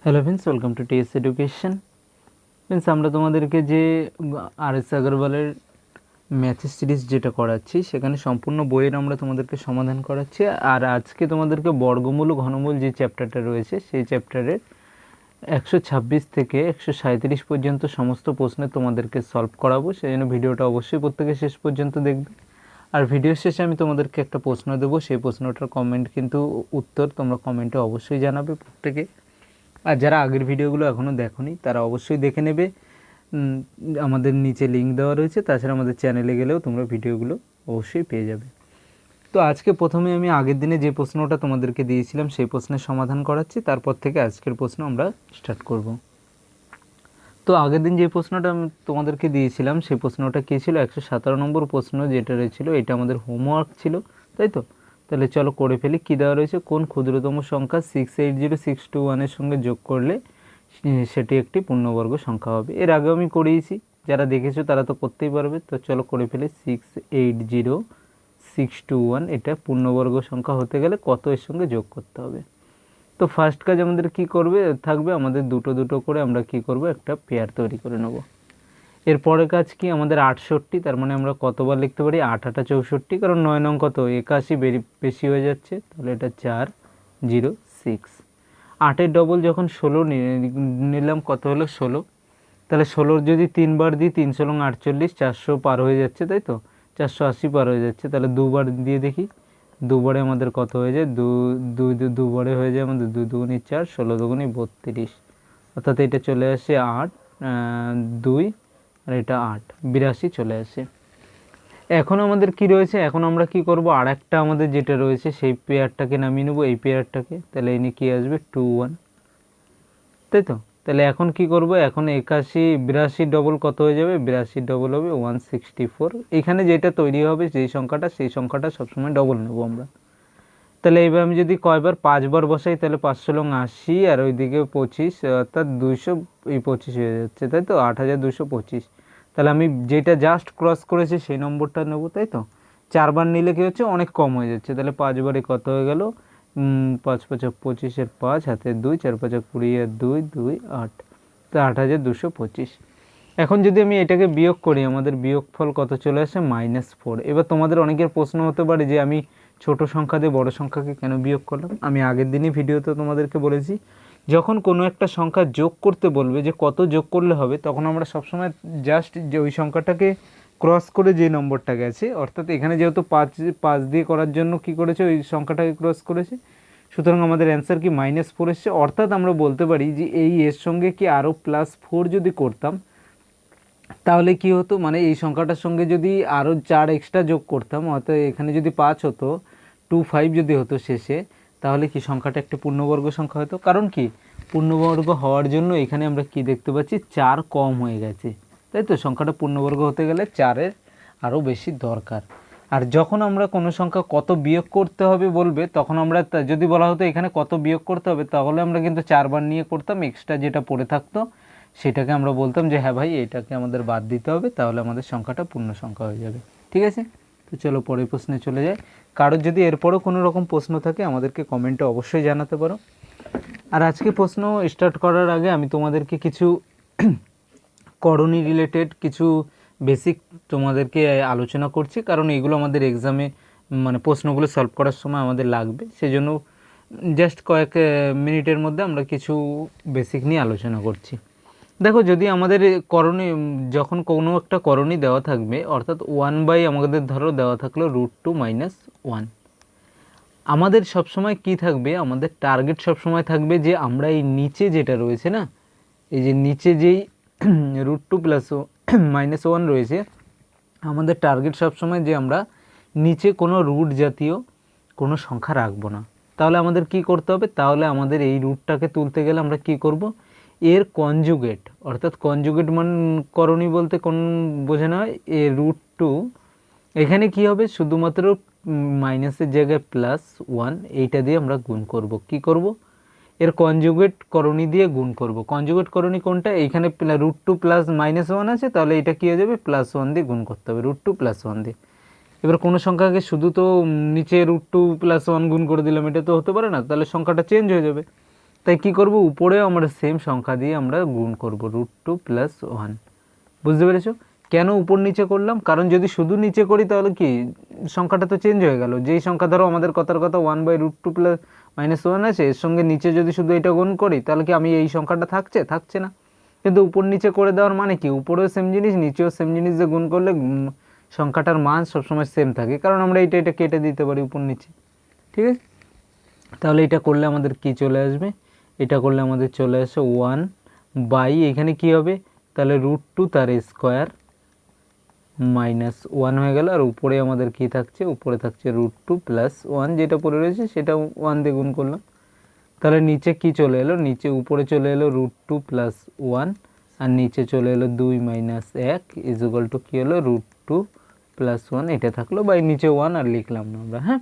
Hello friends, welcome to TS education. Friends, আমরা তোমাদেরকে যে আর.এস. আগরওয়ালের ম্যাথের সিরিজ যেটা করাচ্ছি, সেখানে সম্পূর্ণ বইয়ের আমরা তোমাদেরকে সমাধান করাচ্ছি। আর আজকে তোমাদেরকে বর্গমূল ও ঘনমূল যে চ্যাপ্টারটা রয়েছে, সেই চ্যাপ্টারের 126 থেকে 137 পর্যন্ত সমস্ত প্রশ্নে তোমাদেরকে সলভ করাবো। সেই জন্য ভিডিওটা অবশ্যই প্রত্যেকে শেষ পর্যন্ত দেখবে। আর ভিডিও শেষে আমি তোমাদেরকে একটা প্রশ্ন দেবো, সেই প্রশ্নটার কমেন্ট কিন্তু উত্তর তোমরা কমেন্টে অবশ্যই জানাবে প্রত্যেকে। আর যারা আগের ভিডিওগুলো এখনও দেখোনি তারা অবশ্যই দেখে নেবে, আমাদের নিচে লিঙ্ক দেওয়া রয়েছে। তাছাড়া আমাদের চ্যানেলে গেলেও তোমরা ভিডিওগুলো অবশ্যই পেয়ে যাবে। তো আজকে প্রথমে আমি আগের দিনে যে প্রশ্নটা তোমাদেরকে দিয়েছিলাম সেই প্রশ্নের সমাধান করাচ্ছি, তারপর থেকে আজকের প্রশ্ন আমরা স্টার্ট করব। তো আগের দিন যে প্রশ্নটা আমি তোমাদেরকে দিয়েছিলাম সেই প্রশ্নটা কী ছিল? 117 নম্বর প্রশ্ন যেটা রয়েছিল, এটা আমাদের হোমওয়ার্ক ছিল, তাই তো? তাহলে চলো করে ফেলি। কী দেওয়া রয়েছে? কোন ক্ষুদ্রতম সংখ্যা 680621-এর সঙ্গে যোগ করলে সেটি একটি পূর্ণবর্গ সংখ্যা হবে? এর আগেও আমি করিয়েছি, যারা দেখেছো তারা তো করতেই পারবে। তো চলো করে ফেলি। 680621 এটা পূর্ণবর্গ সংখ্যা হতে গেলে কত এর সঙ্গে যোগ করতে হবে? তো ফার্স্ট কাজ আমাদের কি করবে থাকবে, আমাদের দুটো দুটো করে আমরা কি করব, একটা পেয়ার তৈরি করে নেব। এরপরে কাজ কি, আমাদের 68, তার মানে আমরা কতবার লিখতে পারি? 8 8 64, কারণ 9 নং কত, 81 বেশি হয়ে যাচ্ছে, তাহলে এটা 406। 8-এর ডবল যখন 16 নিলাম, কত হলো? 16। তাহলে 16 যদি 3 বার দিই, 3 × 48, 400 পার হয়ে যাচ্ছে, তাই তো? 480 পার হয়ে যাচ্ছে। তাহলে দুবার দিয়ে দেখি, দুবারে আমাদের কত হয়ে যায়? দুবারে হয়ে যায় আমাদের 2 দুগুণে 4, 16 দুগুণে 32, অর্থাৎ এটা চলে আসে 8, 2 আর এটা 8, 82 চলে আসে। এখন আমাদের কি রয়েছে? এখন আমরা কি করব, আর একটা আমাদের যেটা রয়েছে সেই পেয়ারটাকে নামিয়ে নেব, এই পেয়ারটাকে। তাহলে এনে কি আসবে? 2 1, তাই তো? তাহলে এখন কি করব, এখন 82 ডবল কত হয়ে যাবে? 82 ডবল হবে 164। এখানে যেটা তৈরি হবে যেই সংখ্যাটা, সেই সংখ্যাটা সবসময় ডবল নেব আমরা। তাহলে এইবার আমি যদি কয়বার, 5বার বসাই, তাহলে 5 লং 80 আর ওইদিকে 25, অর্থাৎ 225 হয়ে যাচ্ছে, তাই তো? 8225। তাহলে আমি যেটা জাস্ট ক্রস করেছি সেই নম্বরটা নেব, তাই তো? 4বার নিলে কি হচ্ছে, অনেক কম হয়ে যাচ্ছে। তাহলে 5বারে কত হয়ে গেল? 5 5 25 এর 5 হাতে 2, 4 5 20 আর 2 2 8, তো 8225। এখন যদি আমি এটাকে বিয়োগ করি, আমাদের বিয়োগফল কত চলে আসে? -4। এবার তোমাদের অনেকের প্রশ্ন হতে পারে যে আমি ছোট সংখ্যা দিয়ে বড় সংখ্যাকে কেন বিয়োগ করলাম? আমি আগের দিনই ভিডিওতে তোমাদেরকে বলেছি, যখন কোনো একটা সংখ্যা যোগ করতে বলবে যে কত যোগ করলে হবে, তখন আমরা সবসময় জাস্ট যে ওই সংখ্যাটাকে ক্রস করে যে নম্বরটা গেছে, অর্থাৎ এখানে যেহেতু 5 দিয়ে করার জন্য কি করেছে, ওই সংখ্যাটাকে ক্রস করেছে, সুতরাং আমাদের অ্যান্সার কি? -4 এসছে। অর্থাৎ আমরা বলতে পারি যে এই এর সঙ্গে কি আরও +4 যদি করতাম, তাহলে কি হতো, মানে এই সংখ্যাটার সঙ্গে যদি আরও 4 এক্সট্রা যোগ করতাম, অর্থাৎ এখানে যদি 5 হতো, 25 যদি হতো শেষে, তাহলে কি সংখ্যাটা একটি পূর্ণবর্গ সংখ্যা হতো। কারণ কি, পূর্ণবর্গ হওয়ার জন্য এখানে আমরা কি দেখতে পাচ্ছি? 4 কম হয়ে গেছে, তাই তো? সংখ্যাটা পূর্ণবর্গ হতে গেলে 4-এর আরও বেশি দরকার। আর যখন আমরা কোনো সংখ্যা কত বিয়োগ করতে হবে বলবে, তখন আমরা যদি বলা হতো এখানে কত বিয়োগ করতে হবে, তাহলে আমরা কিন্তু 4বার নিয়ে করতাম, এক্সট্রা যেটা পড়ে থাকতো সেটাকে আমরা বলতাম যে হ্যাঁ ভাই, এটাকে আমাদের বাদ দিতে হবে, তাহলে আমাদের সংখ্যাটা পূর্ণ সংখ্যা হয়ে যাবে। ঠিক আছে? তো চলো পরের প্রশ্নে চলে যাই। কারোর যদি এরপরও কোনো রকম প্রশ্ন থাকে আমাদেরকে কমেন্টে অবশ্যই জানাতে পারো। আর আজকে প্রশ্ন স্টার্ট করার আগে আমি তোমাদেরকে কিছু করণী রিলেটেড কিছু বেসিক তোমাদেরকে আলোচনা করছি, কারণ এগুলো আমাদের এক্সামে, মানে প্রশ্নগুলো সলভ করার সময় আমাদের লাগবে। সেজন্য জাস্ট কয়েক মিনিটের মধ্যে আমরা কিছু বেসিক নিয়ে আলোচনা করছি। দেখো, যদি আমাদের করণী, যখন কোনো একটা করণী দেওয়া থাকবে, অর্থাৎ 1/, আমাদের ধরো দেওয়া থাকলো √2 - 1, আমাদের সবসময় কি থাকবে, আমাদের টার্গেট সবসময় থাকবে যে আমরা এই নিচে যেটা রয়েছে না, এই যে নিচে যেই √2 + -1 রয়েছে, আমাদের টার্গেট সবসময় যে আমরা নিচে কোনো রুট জাতীয় কোনো সংখ্যা রাখবো না। তাহলে আমাদের কি করতে হবে? তাহলে আমাদের এই রুটটাকে তুলতে গেলে আমরা কি করব, এর কনজুগেট, অর্থাৎ কনজুগেট করণী বলতে কোন বোঝানো হয়, এ √2, এখানে কি হবে, শুধুমাত্র মাইনাসের জায়গায় +1, এইটা দিয়ে আমরা গুণ করব। কি করব? এর কনজুগেট করণী দিয়ে গুণ করব। কনজুগেট করণী কোনটা? এইখানে √2 + -1 আছে, তাহলে এটা কি হয়ে যাবে? +1 দিয়ে গুণ করতে হবে, √2 + 1 দিয়ে। এবার কোনো সংখ্যাকে শুধু তো নিচে √2 + 1 গুণ করে দিলাম, এটা তো হতে পারে না, তাহলে সংখ্যাটা চেঞ্জ হয়ে যাবে। তাই কি করব, উপরেও আমরা সেম সংখ্যা দিয়ে আমরা গুণ করব, √2 + 1। বুঝতে পেরেছো কেন উপর নিচে করলাম? কারণ যদি শুধু নিচে করি তাহলে কি সংখ্যাটা তো চেঞ্জ হয়ে গেল। যেই সংখ্যা ধরো আমাদের কথার কথা 1/√2 + -1 আছে, এর সঙ্গে নিচে যদি শুধু এটা গুণ করি তাহলে কি আমি এই সংখ্যাটা থাকছে না। কিন্তু উপর নিচে করে দেওয়ার মানে কি, উপরেও সেম জিনিস নিচেও সেম জিনিস দিয়ে গুণ করলে সংখ্যাটার মান সবসময় সেম থাকে, কারণ আমরা এটা কেটে দিতে পারি উপর নিচে। ঠিক আছে, তাহলে এটা করলে আমাদের কি চলে আসবে, এটা করলে আমাদের চলে আসে 1 এখানে কি হবে তাহলে √2 তার স্কোয়ার -1 হয়ে গেল। আর উপরে আমাদের কি থাকছে, উপরে থাকছে √2 + 1, যেটা পড়ে রয়েছে সেটা 1 দিয়ে গুণ করলাম। তাহলে নিচে কি চলে এলো, নিচে উপরে চলে এলো √2 + 1, আর নিচে চলে এলো 2 - 1 = কি হলো √2 + 1, এটা থাকলো, বাই নিচে 1 আর লিখলাম না আমরা। হ্যাঁ,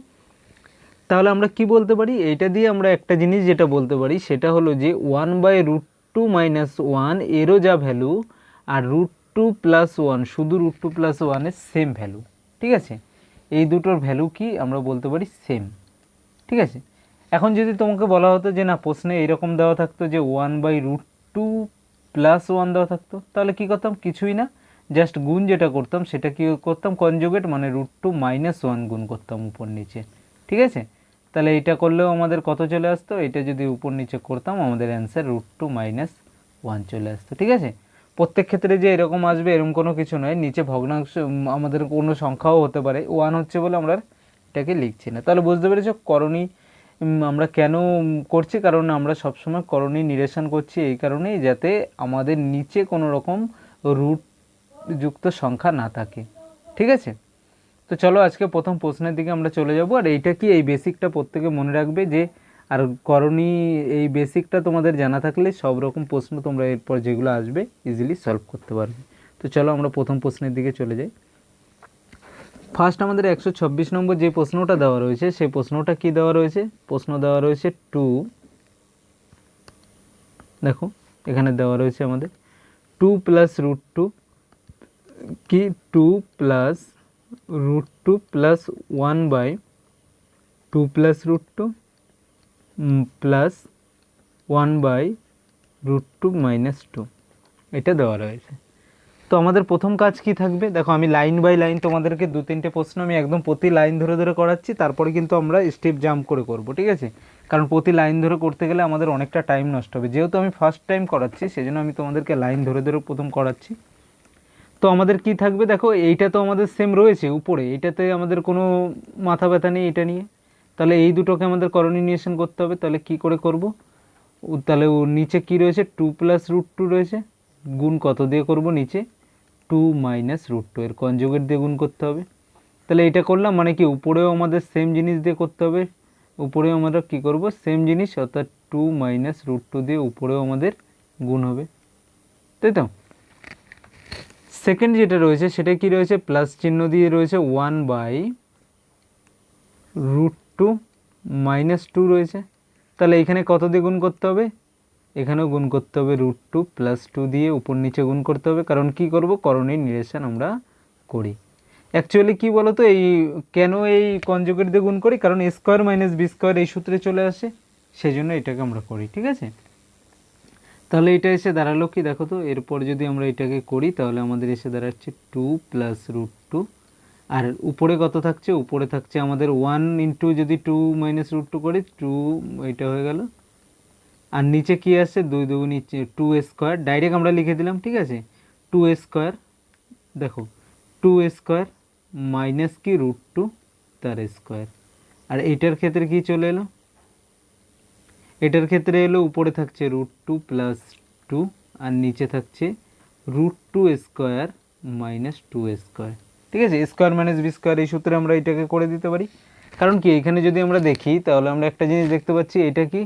তাহলে আমরা কি বলতে পারি, এইটা দিয়ে আমরা একটা জিনিস যেটা বলতে পারি সেটা হলো যে 1/√2 - 1 এরও যা ভ্যালু আর √2 + 1 শুধু √2 + 1 এর সেম ভ্যালু। ঠিক আছে, এই দুটোর ভ্যালু কি আমরা বলতে পারি সেম। ঠিক আছে, এখন যদি তোমাকে বলা হতো যে না প্রশ্নে এরকম দেওয়া থাকতো যে 1/√2 + 1 দেওয়া থাকতো, তাহলে কি করতাম, কিছুই না, জাস্ট গুণ যেটা করতাম সেটা কি করতাম কনজুগেট, মানে √2 - 1 গুণ করতাম উপর নিচে। ঠিক আছে, তাহলে এটা করলেও আমাদের কত চলে আসতো, এটা যদি উপর নিচে করতাম আমাদের অ্যান্সার √2 - 1 চলে আসতো। ঠিক আছে, প্রত্যেক ক্ষেত্রে যে এরকম আসবে এরকম কোনো কিছু নয়, নিচে ভগ্নাংশ আমাদের কোনো সংখ্যাও হতে পারে, 1 হচ্ছে বলে আমরা এটাকে লিখছি না। তাহলে বুঝতে পেরেছো করণী আমরা কেন করছি, কারণ আমরা সবসময় করণী নিরসন করছি এই কারণেই যাতে আমাদের নিচে কোনো রকম রুট যুক্ত সংখ্যা না থাকে। ঠিক আছে, তো চলো আজকে প্রথম প্রশ্নের দিকে আমরা চলে যাব। আর এইটা কি, এই বেসিকটা প্রত্যেকে মনে রাখবে যে, আর করণী এই বেসিকটা তোমাদের জানা থাকলে সব রকম প্রশ্ন তোমরা এরপর যেগুলো আসবে ইজিলি সলভ করতে পারবে। তো চলো আমরা প্রথম প্রশ্নের দিকে চলে যাই। ফার্স্ট আমাদের 126 নম্বর যে প্রশ্নটা দেওয়া রয়েছে সেই প্রশ্নটা কি দেওয়া রয়েছে, প্রশ্ন দেওয়া রয়েছে 2, দেখো এখানে দেওয়া রয়েছে আমাদের 2 + √2 কি 2 + √2 + 1/2 + √2 প্লাস 1/√2 - 2, এটা দেওয়া রয়েছে। তো আমাদের প্রথম কাজ কি থাকবে, দেখো আমি লাইন বাই লাইন তোমাদেরকে 2-3টে প্রশ্ন আমি একদম প্রতি লাইন ধরে ধরে করাচ্ছি, তারপরে কিন্তু আমরা স্টেপ জাম্প করে করব। ঠিক আছে, কারণ প্রতি লাইন ধরে করতে গেলে আমাদের অনেকটা টাইম নষ্ট হবে, যেহেতু আমি ফার্স্ট টাইম করাচ্ছি সেজন্য আমি তোমাদেরকে লাইন ধরে ধরে প্রথম করাচ্ছি। তো আমাদের কি থাকবে, দেখো এইটা তো আমাদের সেম রয়েছে উপরে, এটাতে আমাদের কোনো মাথা ব্যথা নেই এটা নিয়ে, তাহলে এই দুটোকে আমাদের করণীয় করতে হবে। তাহলে কি করে করব, তাহলে ওর নিচে কি রয়েছে 2 + √2 রয়েছে, গুণ কত দিয়ে করব, নিচে 2 - √2 এর কনজুগেট দিয়ে গুণ করতে হবে। তাহলে এটা করলাম মানে কি উপরেও আমাদের সেম জিনিস দিয়ে করতে হবে, উপরেও আমরা কি করব সেম জিনিস, অর্থাৎ 2 - √2 দিয়ে উপরেও আমাদের গুণ হবে, তাই তো। সেকেন্ড যেটা রয়েছে সেটা কি রয়েছে, প্লাস চিহ্ন দিয়ে রয়েছে 1/√2 - 2 রয়েছে, তাহলে এখানে কত দিয়ে গুণ করতে হবে, এখানেও গুণ করতে হবে √2 + 2 দিয়ে উপর নিচে গুণ করতে হবে, কারণ কি করব করণীয় নিরসন আমরা করি। অ্যাকচুয়ালি কি বলতো, এই কেন এই কনজুগেট দিয়ে গুণ করি, কারণ a² - b² এই সূত্রে চলে আসে, সেই জন্য এটাকে আমরা করি। ঠিক আছে, তাহলে এটা এসে দাঁড়ালো কি, দেখো তো এরপর যদি আমরা এটাকে করি তাহলে আমাদের এসে দাঁড়াচ্ছে 2 + √2, আর উপরে কত থাকছে, উপরে থাকছে আমাদের 1 ইন্টু যদি 2 - √2 করি 2, এটা হয়ে গেল, আর নিচে কি আসছে 2 2 নিচে 2² ডাইরেক্ট আমরা লিখে দিলাম। ঠিক আছে, 2² দেখো 2² মাইনাস কি √2 তার স্কোয়ার, আর এটার ক্ষেত্রে কি চলে এলো, এটার ক্ষেত্রে এলো উপরে থাকছে √2 + 2 আর নিচে থাকছে √2² - 2²। ঠিক আছে, a² - b² এই সূত্রে আমরা এটাকে করে দিতে পারি, কারণ কি এখানে যদি আমরা দেখি তাহলে আমরা একটা জিনিস দেখতে পাচ্ছি, এটা কি,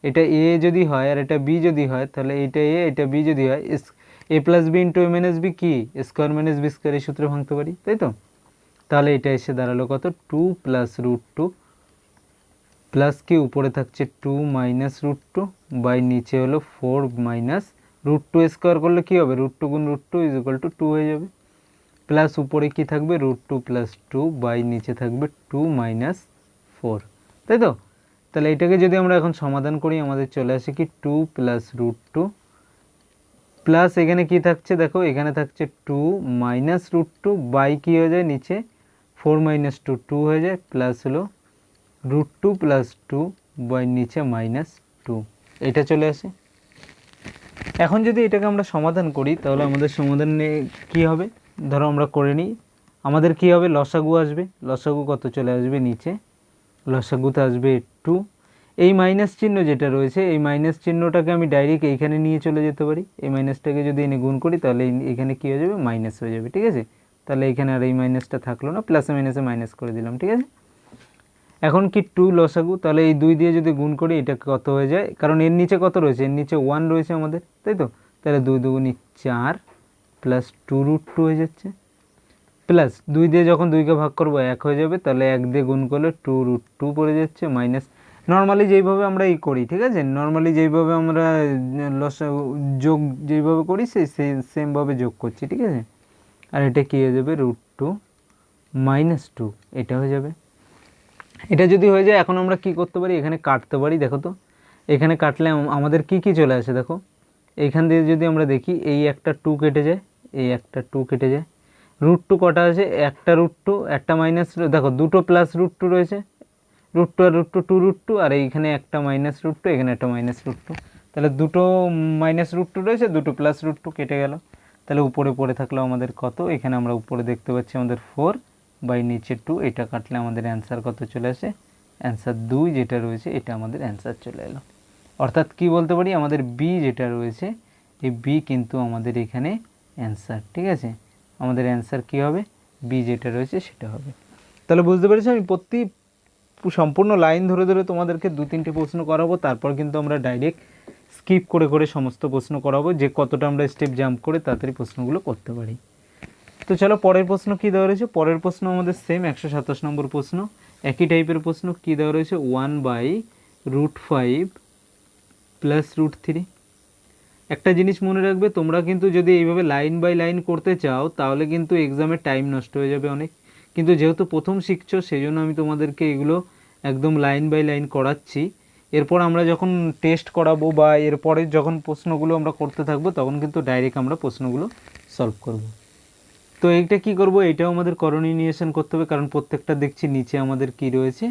এটা a যদি হয় আর এটা b যদি হয়, তাহলে এটা a এটা b যদি হয়, a + b × a - b কি a² - b² এই সূত্রে ভাঙতে পারি, তাই তো। তাহলে এটা এসে দাঁড়ালো কত 2 + √2 প্লাস কি উপরে থাকছে 2 - √2 বাই নিচে হলো 4 - √2² করলে কি হবে, √2 × √2 = 2 হয়ে যাবে, প্লাস উপরে কি থাকবে √2 + 2 বাই নিচে থাকবে 2 - 4, তাই তো। তাহলে এটাকে যদি আমরা এখন সমাধান করি আমাদের চলে আসে কি 2 প্লাস √2 প্লাস এখানে কি থাকছে দেখো, এখানে থাকছে 2 মাইনাস √2 বাই কী হয়ে যায় নিচে 4 মাইনাস 2 2 হয়ে যায়, প্লাস হলো √2 প্লাস 2 বাই নিচে মাইনাস 2, এটা চলে আসে। এখন যদি এটাকে আমরা সমাধান করি তাহলে আমাদের সমাধানে কি হবে, ধরো আমরা করে নিই, আমাদের কি হবে লসাগু আসবে, লসাগু কত চলে আসবে নিচে, লসাগুতে আসবে 2, এই মাইনাস চিহ্ন যেটা রয়েছে এই মাইনাস চিহ্নটাকে আমি ডাইরেক্ট এইখানে নিয়ে চলে যেতে পারি, এই মাইনাসটাকে যদি এনে গুণ করি তাহলে এখানে কী হয়ে যাবে মাইনাস হয়ে যাবে, ঠিক আছে। তাহলে এখানে আর এই মাইনাসটা থাকলো না, প্লাসে মাইনাসে মাইনাস করে দিলাম, ঠিক আছে। এখন কি 2 লসাগু, তাহলে এই 2 দিয়ে যদি গুণ করি এটা কত হয়ে যায়, কারণ এর নিচে কত রয়েছে, এর নিচে 1 রয়েছে আমাদের, তাই তো। তাহলে 2 দুগুণি 4 প্লাস 2√2 হয়ে যাচ্ছে, প্লাস 2 দিয়ে যখন 2কে ভাগ করবো 1 হয়ে যাবে, তাহলে 1 দিয়ে গুণ করলে 2√2 পড়ে যাচ্ছে, মাইনাস নর্মালি যেইভাবে আমরা করি, ঠিক আছে, নর্মালি যেইভাবে আমরা লসাগু যোগ যেইভাবে করি সেই সেমভাবে যোগ করছি, ঠিক আছে। আর এটা কী হয়ে যাবে √2 মাইনাস 2, এটা হয়ে যাবে। এটা যদি হয়ে যায় এখন আমরা কি করতে পারি, এখানে কাটতে পারি, দেখো তো এখানে কাটলে আমাদের কি কি চলে আসে দেখো, এইখান দিয়ে যদি আমরা দেখি এই একটা 2 কেটে যায়, এই একটা 2 কেটে যায়, √2 কটা আছে, একটা √2 একটা মাইনাস, দেখো দুটো প্লাস √2 রয়েছে, √2 আর √2 2√2, আর এইখানে একটা মাইনাস √2, এখানে একটা মাইনাস √2, তাহলে দুটো মাইনাস √2 রয়েছে, দুটো প্লাস √2 কেটে গেল, তাহলে উপরে পড়ে থাকলো আমাদের কত, এখানে আমরা উপরে দেখতে পাচ্ছি আমাদের 4 বাই নিচে 2, এটা কাটলে আমাদের অ্যান্সার কত চলে আসে, অ্যান্সার 2 যেটা রয়েছে এটা আমাদের অ্যান্সার চলে এলো। অর্থাৎ কি বলতে পারি, আমাদের বি যেটা রয়েছে এই বি কিন্তু আমাদের এখানে অ্যান্সার, ঠিক আছে, আমাদের অ্যান্সার কী হবে, বি যেটা রয়েছে সেটা হবে। তাহলে বুঝতে পেরেছি, আমি সম্পূর্ণ লাইন ধরে ধরে তোমাদেরকে 2-3টে প্রশ্ন করাবো, তারপর কিন্তু আমরা ডাইরেক্ট স্কিপ করে করে সমস্ত প্রশ্ন করাবো, যে কতটা আমরা স্টেপ জাম্প করে তাড়াতাড়ি প্রশ্নগুলো করতে পারি। তো চলো পরের প্রশ্ন কী দেওয়া রয়েছে, পরের প্রশ্ন আমাদের সেম 127 নম্বর প্রশ্ন, একই টাইপের প্রশ্ন। কী দেওয়া রয়েছে, 1/√5 প্লাস √3। একটা জিনিস মনে রাখবে, তোমরা কিন্তু যদি এইভাবে লাইন বাই লাইন করতে চাও তাহলে কিন্তু এক্সামের টাইম নষ্ট হয়ে যাবে অনেক, কিন্তু যেহেতু প্রথম শিখছো সেই জন্য আমি তোমাদেরকে এগুলো একদম লাইন বাই লাইন করাচ্ছি। এরপর আমরা যখন টেস্ট করাবো বা এরপরে যখন প্রশ্নগুলো আমরা করতে থাকবো তখন কিন্তু ডাইরেক্ট আমরা প্রশ্নগুলো সলভ করব। তো এইটা কি করব, এটাও আমাদের করণীয় নির্ণয় করতে হবে, কারণ প্রত্যেকটা দেখছি নিচে আমাদের কি রয়েছে,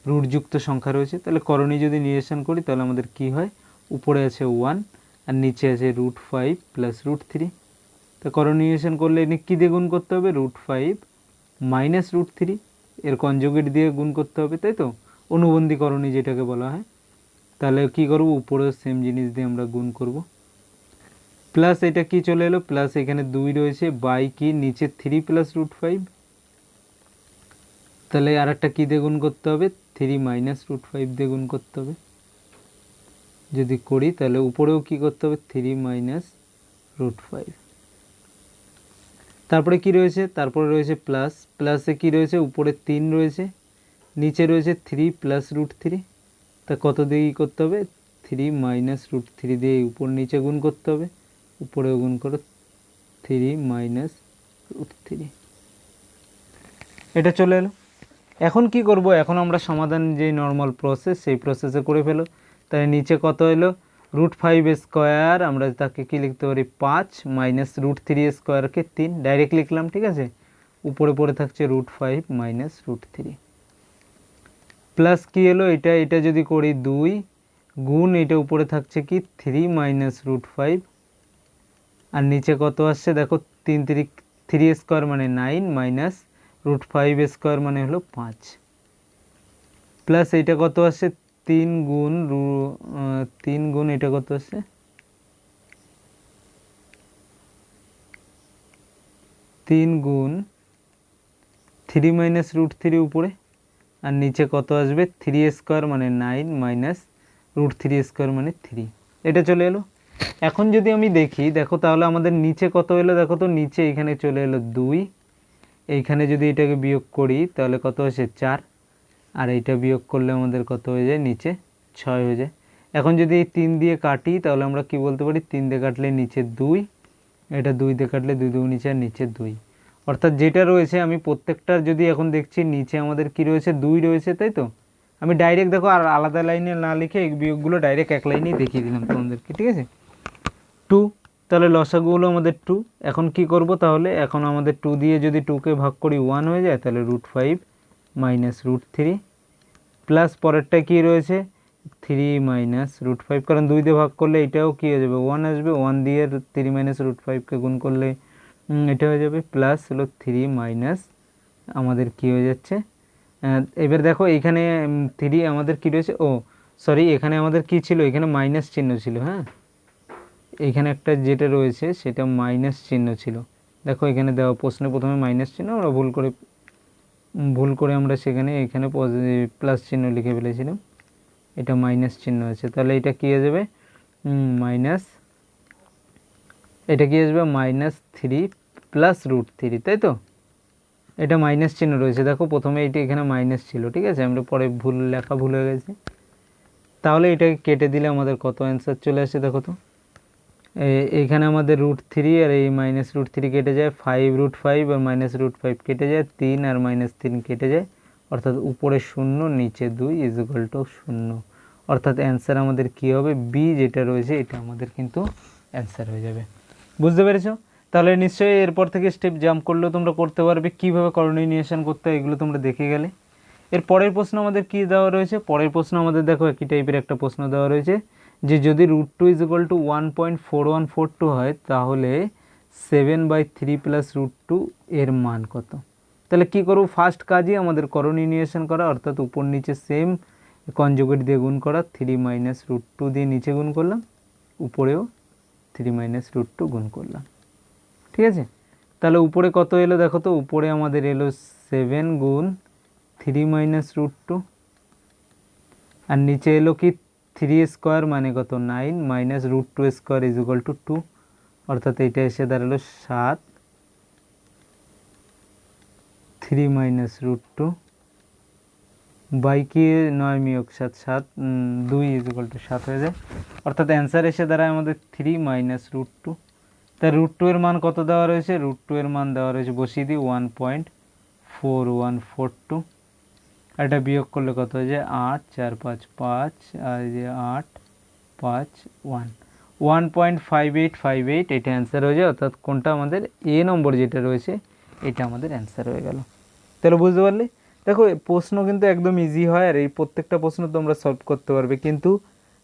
রুটযুক্ত সংখ্যা রয়েছে। তাহলে করণীয় যদি নির্ণয় করি তাহলে আমাদের কি হয়, উপরে আছে 1 আর নিচে আছে √5 প্লাস √3। তো করণীয় নির্ণয় করলে এনে কী দিয়ে গুণ করতে হবে, √5 মাইনাস √3, এর কনজুগেট দিয়ে গুণ করতে হবে, তাই তো, অনুবন্ধী করণীয় যেটাকে বলা হয়। তাহলে কি করব, উপরেও সেম জিনিস দিয়ে আমরা গুণ করব, প্লাস এটা কি চলে এলো, প্লাস এখানে 2 রয়েছে বাই কি নিচে 3 প্লাস √5, তাহলে আর একটা কী দিয়ে গুণ করতে হবে, 3 মাইনাস √5 দিয়ে গুণ করতে হবে। যদি করি তাহলে উপরেও কি করতে হবে, 3 মাইনাস √5, তারপরে কি রয়েছে, তারপরে রয়েছে প্লাস, প্লাসে কি রয়েছে, উপরে 3 রয়েছে, নিচে রয়েছে 3 প্লাস √3, তা কত দিয়ে কী করতে হবে, 3 মাইনাস √3 দিয়ে উপর নিচে গুণ করতে হবে, উপরেও গুণ করো 3 মাইনাস √3, এটা চলে এলো। এখন কি করব, এখন আমরা সমাধান যে নর্মাল প্রসেস সেই প্রসেসে করে ফেলো। তাহলে নিচে কত এলো, √5 স্কোয়ার, আমরা তাকে কি লিখতে পারি 5 মাইনাস √3 স্কোয়ারকে 3 ডাইরেক্ট লিখলাম, ঠিক আছে। উপরে পড়ে থাকছে √5 মাইনাস √3 প্লাস কি এলো, এটা যদি করি 2 গুণ এটা উপরে থাকছে কি 3 মাইনাস √5, আর নিচে কত আসছে দেখো 3 স্কোয়ার মানে 9 মাইনাস √5 স্কোয়ার মানে হলো 5, প্লাস এইটা কত আসছে 3 গুণ এটা কত আসছে 3 গুণ 3 মাইনাস √3 উপরে, আর নিচে কত আসবে 3 স্কোয়ার মানে 9 মাইনাস √3 স্কোয়ার মানে 3, এটা চলে এলো। এখন যদি আমি দেখি, দেখো তাহলে আমাদের নিচে কত এলো, দেখো তো নিচে এখানে চলে এলো 2, এইখানে যদি এটাকে বিয়োগ করি তাহলে কত আসে 4, আর এইটা বিয়োগ করলে আমাদের কত হয়ে যায়, নিচে 6 হয়ে যায়। এখন যদি এই 3 দিয়ে কাটি তাহলে আমরা কি বলতে পারি, 3 দিয়ে কাটলে নিচে 2, এটা 2 দিয়ে কাটলে 2 2 নিচে আর নিচে 2, অর্থাৎ যেটা রয়েছে আমি প্রত্যেকটার যদি এখন দেখছি নিচে আমাদের কি রয়েছে 2 রয়েছে, তাই তো, আমি ডাইরেক্ট দেখো আর আলাদা লাইনে না লিখে এই বিয়োগগুলো ডাইরেক্ট এক লাইনেই দেখিয়ে দিলাম তোমাদেরকে, ঠিক আছে। 2, তাহলে লসাগু হলো আমাদের 2। এখন কি করব তাহলে, এখন আমাদের 2 দিয়ে যদি 2কে ভাগ করি 1 হয়ে যায়, তাহলে √5 মাইনাস √3 প্লাস পরেরটা কি রয়েছে 3 মাইনাস √5, কারণ 2 দিয়ে ভাগ করলে এটাও কি হয়ে যাবে 1 আসবে, 1 দিয়ে 3 মাইনাস √5কে গুণ করলে এটা হয়ে যাবে প্লাস হলো 3 মাইনাস আমাদের কি হয়ে যাচ্ছে। এবার দেখো এইখানে 3 আমাদের কি রয়েছে, ও সরি এখানে আমাদের কি ছিল, এখানে মাইনাস চিহ্ন ছিল, হ্যাঁ এইখানে একটা যেটা রয়েছে সেটা মাইনাস চিহ্ন ছিল। দেখো এখানে দেওয়া প্রশ্নে প্রথমে মাইনাস চিহ্ন, আমরা ভুল করে আমরা সেখানে এখানে প্লাস চিহ্ন লিখে ফেলেছিলাম, এটা মাইনাস চিহ্ন আছে। তাহলে এটা কী হয়ে যাবে মাইনাস, এটা কি আসবে -3 প্লাস √3, তাই তো। এটা মাইনাস চিহ্ন রয়েছে, দেখো প্রথমে এটা এখানে মাইনাস ছিল, ঠিক আছে, আমরা পরে ভুল হয়ে গেছে। তাহলে এটাকে কেটে দিলে আমাদের কত অ্যান্সার চলে আসে দেখো তো, এইখানে আমাদের √3 আর এই -√3 কেটে যায়, 5√5 আর -√5 কেটে যায়, 3 আর -3 কেটে যায়, অর্থাৎ উপরে 0 নিচে 2 = 0, অর্থাৎ অ্যান্সার আমাদের কি হবে বি যেটা রয়েছে এটা আমাদের কিন্তু অ্যান্সার হয়ে যাবে। বুঝতে পেরেছো? তাহলে নিশ্চয়ই এরপর থেকে স্টেপ জাম্প করলেও তোমরা করতে পারবে, কীভাবে করণীয় করতে হয় এগুলো তোমরা দেখে গেলে। এর পরের প্রশ্ন আমাদের কি দেওয়া রয়েছে, পরের প্রশ্ন আমাদের দেখো একই টাইপের একটা প্রশ্ন দেওয়া রয়েছে যে যদি √2 = 1.4142 হয় তাহলে 7/3 প্লাস √2 এর মান কত। তাহলে কি করব, ফার্স্ট কাজই আমাদের করণীয় করা, অর্থাৎ উপর নিচে সেম কনজুগেট দিয়ে গুণ করা, 3 মাইনাস √2 দিয়ে নিচে গুণ করলাম, উপরেও 3 মাইনাস √2 গুণ করলাম, ঠিক আছে। তাহলে উপরে কত এলো দেখো তো, উপরে আমাদের এলো 7 গুণ 3 মাইনাস √2, আর নিচে এলো কি 3 স্কোয়ার মানে কত 9 মাইনাস √2 স্কোয়ার = 2, অর্থাৎ এটা এসে দাঁড়ালো 7, 3 মাইনাস √2 বাই কি 9 - 7 7 2 = 7 হয়ে যায়, অর্থাৎ অ্যান্সার এসে দাঁড়ায় আমাদের 3 মাইনাস √2। তাই √2 এর মান কত দেওয়া রয়েছে, √2 এর মান দেওয়া রয়েছে, বসিয়ে দিই 1.4142, আর এটা বিয়োগ করলে কত হয়ে যায় 8 4 5 5, আর যে 8 5 1 1.5858, এটা অ্যান্সার হয়ে যায়, অর্থাৎ কোনটা আমাদের এ নম্বর যেটা রয়েছে এটা আমাদের অ্যান্সার হয়ে গেল। তাহলে বুঝতে পারলে, দেখো প্রশ্ন কিন্তু একদম ইজি হয়, আর এই প্রত্যেকটা প্রশ্ন তোমরা সলভ করতে পারবে, কিন্তু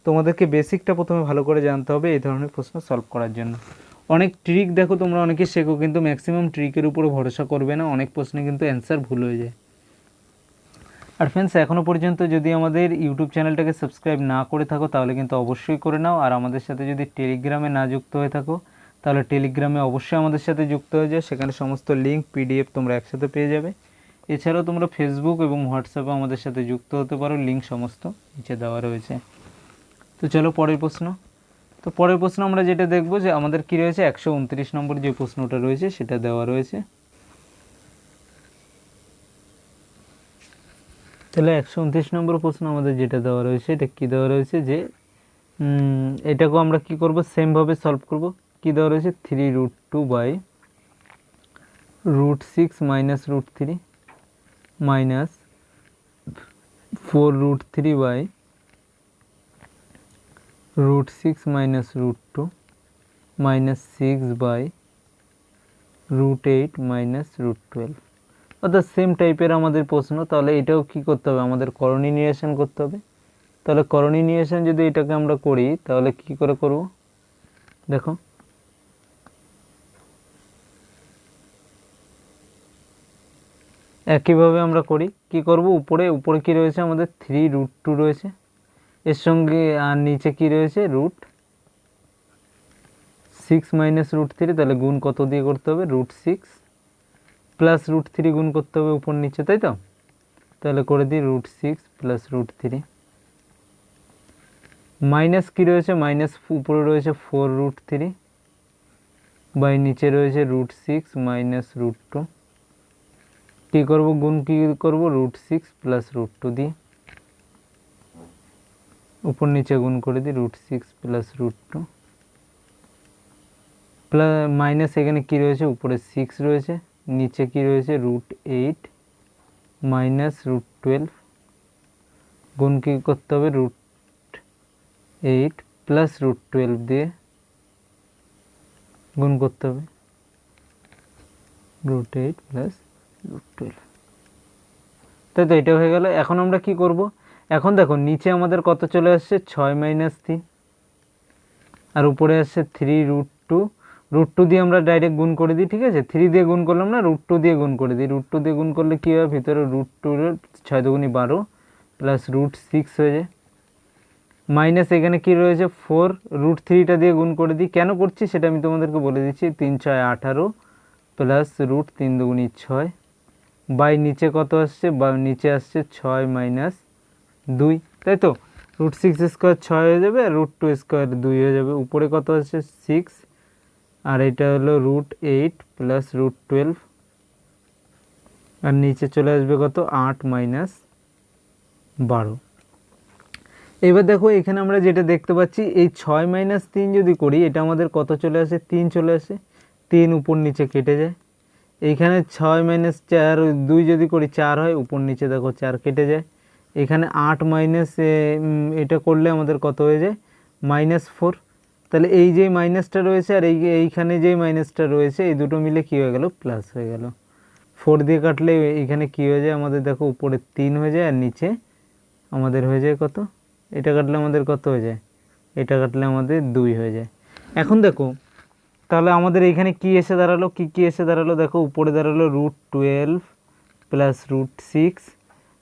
তোমাদেরকে বেসিকটা প্রথমে ভালো করে জানতে হবে এই ধরনের প্রশ্ন সলভ করার জন্য। অনেক ট্রিক দেখো তোমরা অনেকে শেখো, কিন্তু ম্যাক্সিমাম ট্রিকের উপরে ভরসা করবে না, অনেক প্রশ্নে কিন্তু অ্যান্সার ভুল হয়ে যায়। আর ফ্রেন্ডস, এখনও পর্যন্ত যদি আমাদের ইউটিউব চ্যানেলটাকে সাবস্ক্রাইব না করে থাকো তাহলে কিন্তু অবশ্যই করে নাও, আর আমাদের সাথে যদি টেলিগ্রামে না যুক্ত হয়ে থাকো তাহলে টেলিগ্রামে অবশ্যই আমাদের সাথে যুক্ত হয়ে যায়, সেখানে সমস্ত লিঙ্ক PDF তোমরা একসাথে পেয়ে যাবে। এছাড়াও তোমরা ফেসবুক এবং হোয়াটসঅ্যাপে আমাদের সাথে যুক্ত হতে পারো, লিঙ্ক সমস্ত নিচে দেওয়া রয়েছে। তো চলো পরের প্রশ্ন। তো পরের প্রশ্ন আমরা যেটা দেখবো যে আমাদের কি রয়েছে 129 নম্বর যে প্রশ্নটা রয়েছে সেটা দেওয়া রয়েছে। তাহলে 129 নম্বর প্রশ্ন আমাদের যেটা দেওয়া রয়েছে এটা কি দেওয়া রয়েছে যে এটাকেও আমরা কি করব সেমভাবে সলভ করব। কি দেওয়া রয়েছে 3√2 by √6 minus √3 minus 4√3 by √6 minus √2 minus 6 by √8 minus √12, অর্থাৎ সেম টাইপের আমাদের প্রশ্ন। তাহলে এটাও কি করতে হবে, আমাদের করণীয় করতে হবে। তাহলে করণীয় যদি এটাকে আমরা করি তাহলে কি করে করব, দেখো একইভাবে আমরা করি। কি করব, উপরে কি রয়েছে আমাদের 3√2 রয়েছে, এর সঙ্গে আর নিচে কি রয়েছে √6 মাইনাস √3, তাহলে গুণ কত দিয়ে করতে হবে √6 প্লাস √3 গুণ করতে হবে উপর নিচে, তাই তো। তাহলে করে দিই √6 প্লাস √3 মাইনাস কি রয়েছে, মাইনাস উপরে রয়েছে 4√3 বাই নিচে রয়েছে √6 মাইনাস √2, কী করবো গুণ কী করবো √6 প্লাস √2 দিয়ে, উপর নিচে গুণ করে দিই √6 প্লাস √2 প্লাস মাইনাস এখানে কী রয়েছে উপরে 6 রয়েছে, নিচে কি রয়েছে √8 মাইনাস √12 গুণ কি করতে হবে, √8 প্লাস √12 দিয়ে গুণ করতে হবে, √8 প্লাস √12, তাই তো এটা হয়ে গেল। এখন আমরা কি করব, এখন দেখো নিচে আমাদের কত চলে আসছে 6 - 3, আর উপরে আসছে 3√2, √2 দিয়ে আমরা ডাইরেক্ট গুণ করে দিই, ঠিক আছে, 3 দিয়ে গুণ করলাম না, √2 দিয়ে গুণ করে দিই। √2 দিয়ে গুণ করলে কী হয়, ভিতরে √2 6 দুগুণি 12 প্লাস √6 হয়ে যায়, মাইনাস এখানে কি রয়েছে 4, √3টা দিয়ে গুণ করে দিই। কেন করছি সেটা আমি তোমাদেরকে বলে দিচ্ছি, 3 × 6 = 18 প্লাস √3 দুগুণি 6, বাই নিচে কত আসছে, বা নিচে আসছে 6 - 2, তাই তো, √6² 6 হয়ে যাবে, আর √2² 2 হয়ে যাবে, উপরে কত আসছে 6, আর এটা হলো √8 প্লাস √12, আর নিচে চলে আসবে কত 8 - 12। এবার দেখো এখানে আমরা যেটা দেখতে পাচ্ছি, এই 6 - 3 যদি করি, এটা আমাদের কত চলে আসে, 3 চলে আসে, 3 উপর নিচে কেটে যায়। এইখানে 6 - 4 2 যদি করি 4 হয়, উপর নিচে দেখো 4 কেটে যায়। এখানে 8 এটা করলে আমাদের কত হয়ে যায়, -4, তাহলে এই যে মাইনাসটা রয়েছে আর এইখানে যেই মাইনাসটা রয়েছে, এই দুটো মিলে কী হয়ে গেল, প্লাস হয়ে গেল। 4 দিয়ে কাটলে এইখানে কী হয়ে যায় আমাদের, দেখো উপরে 3 হয়ে যায়, আর নিচে আমাদের হয়ে যায় কত, এটা কাটলে আমাদের কত হয়ে যায়, এটা কাটলে আমাদের 2 হয়ে যায়। এখন দেখো তাহলে আমাদের এইখানে কি এসে দাঁড়ালো, কি এসে দাঁড়ালো, দেখো উপরে দাঁড়ালো √12 plus √6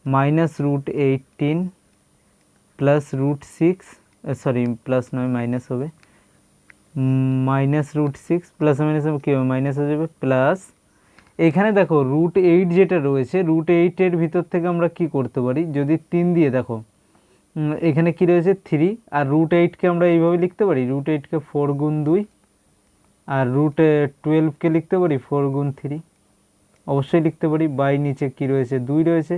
minus √18 plus √6, sorry plus নয় মাইনাস হবে, -√6 প্লাস মাইনাস হবে, কী হবে মাইনাস হয়ে যাবে, প্লাস এখানে দেখো √8 যেটা রয়েছে, √8-এর ভিতর থেকে আমরা কি করতে পারি, যদি 3 দিয়ে দেখো এখানে কি রয়েছে 3, আর √8কে আমরা এইভাবে লিখতে পারি, √8কে 4 গুণ 2, আর √12কে লিখতে পারি 4 গুণ 3, অবশ্যই লিখতে পারি, বাই নিচে কি রয়েছে 2 রয়েছে।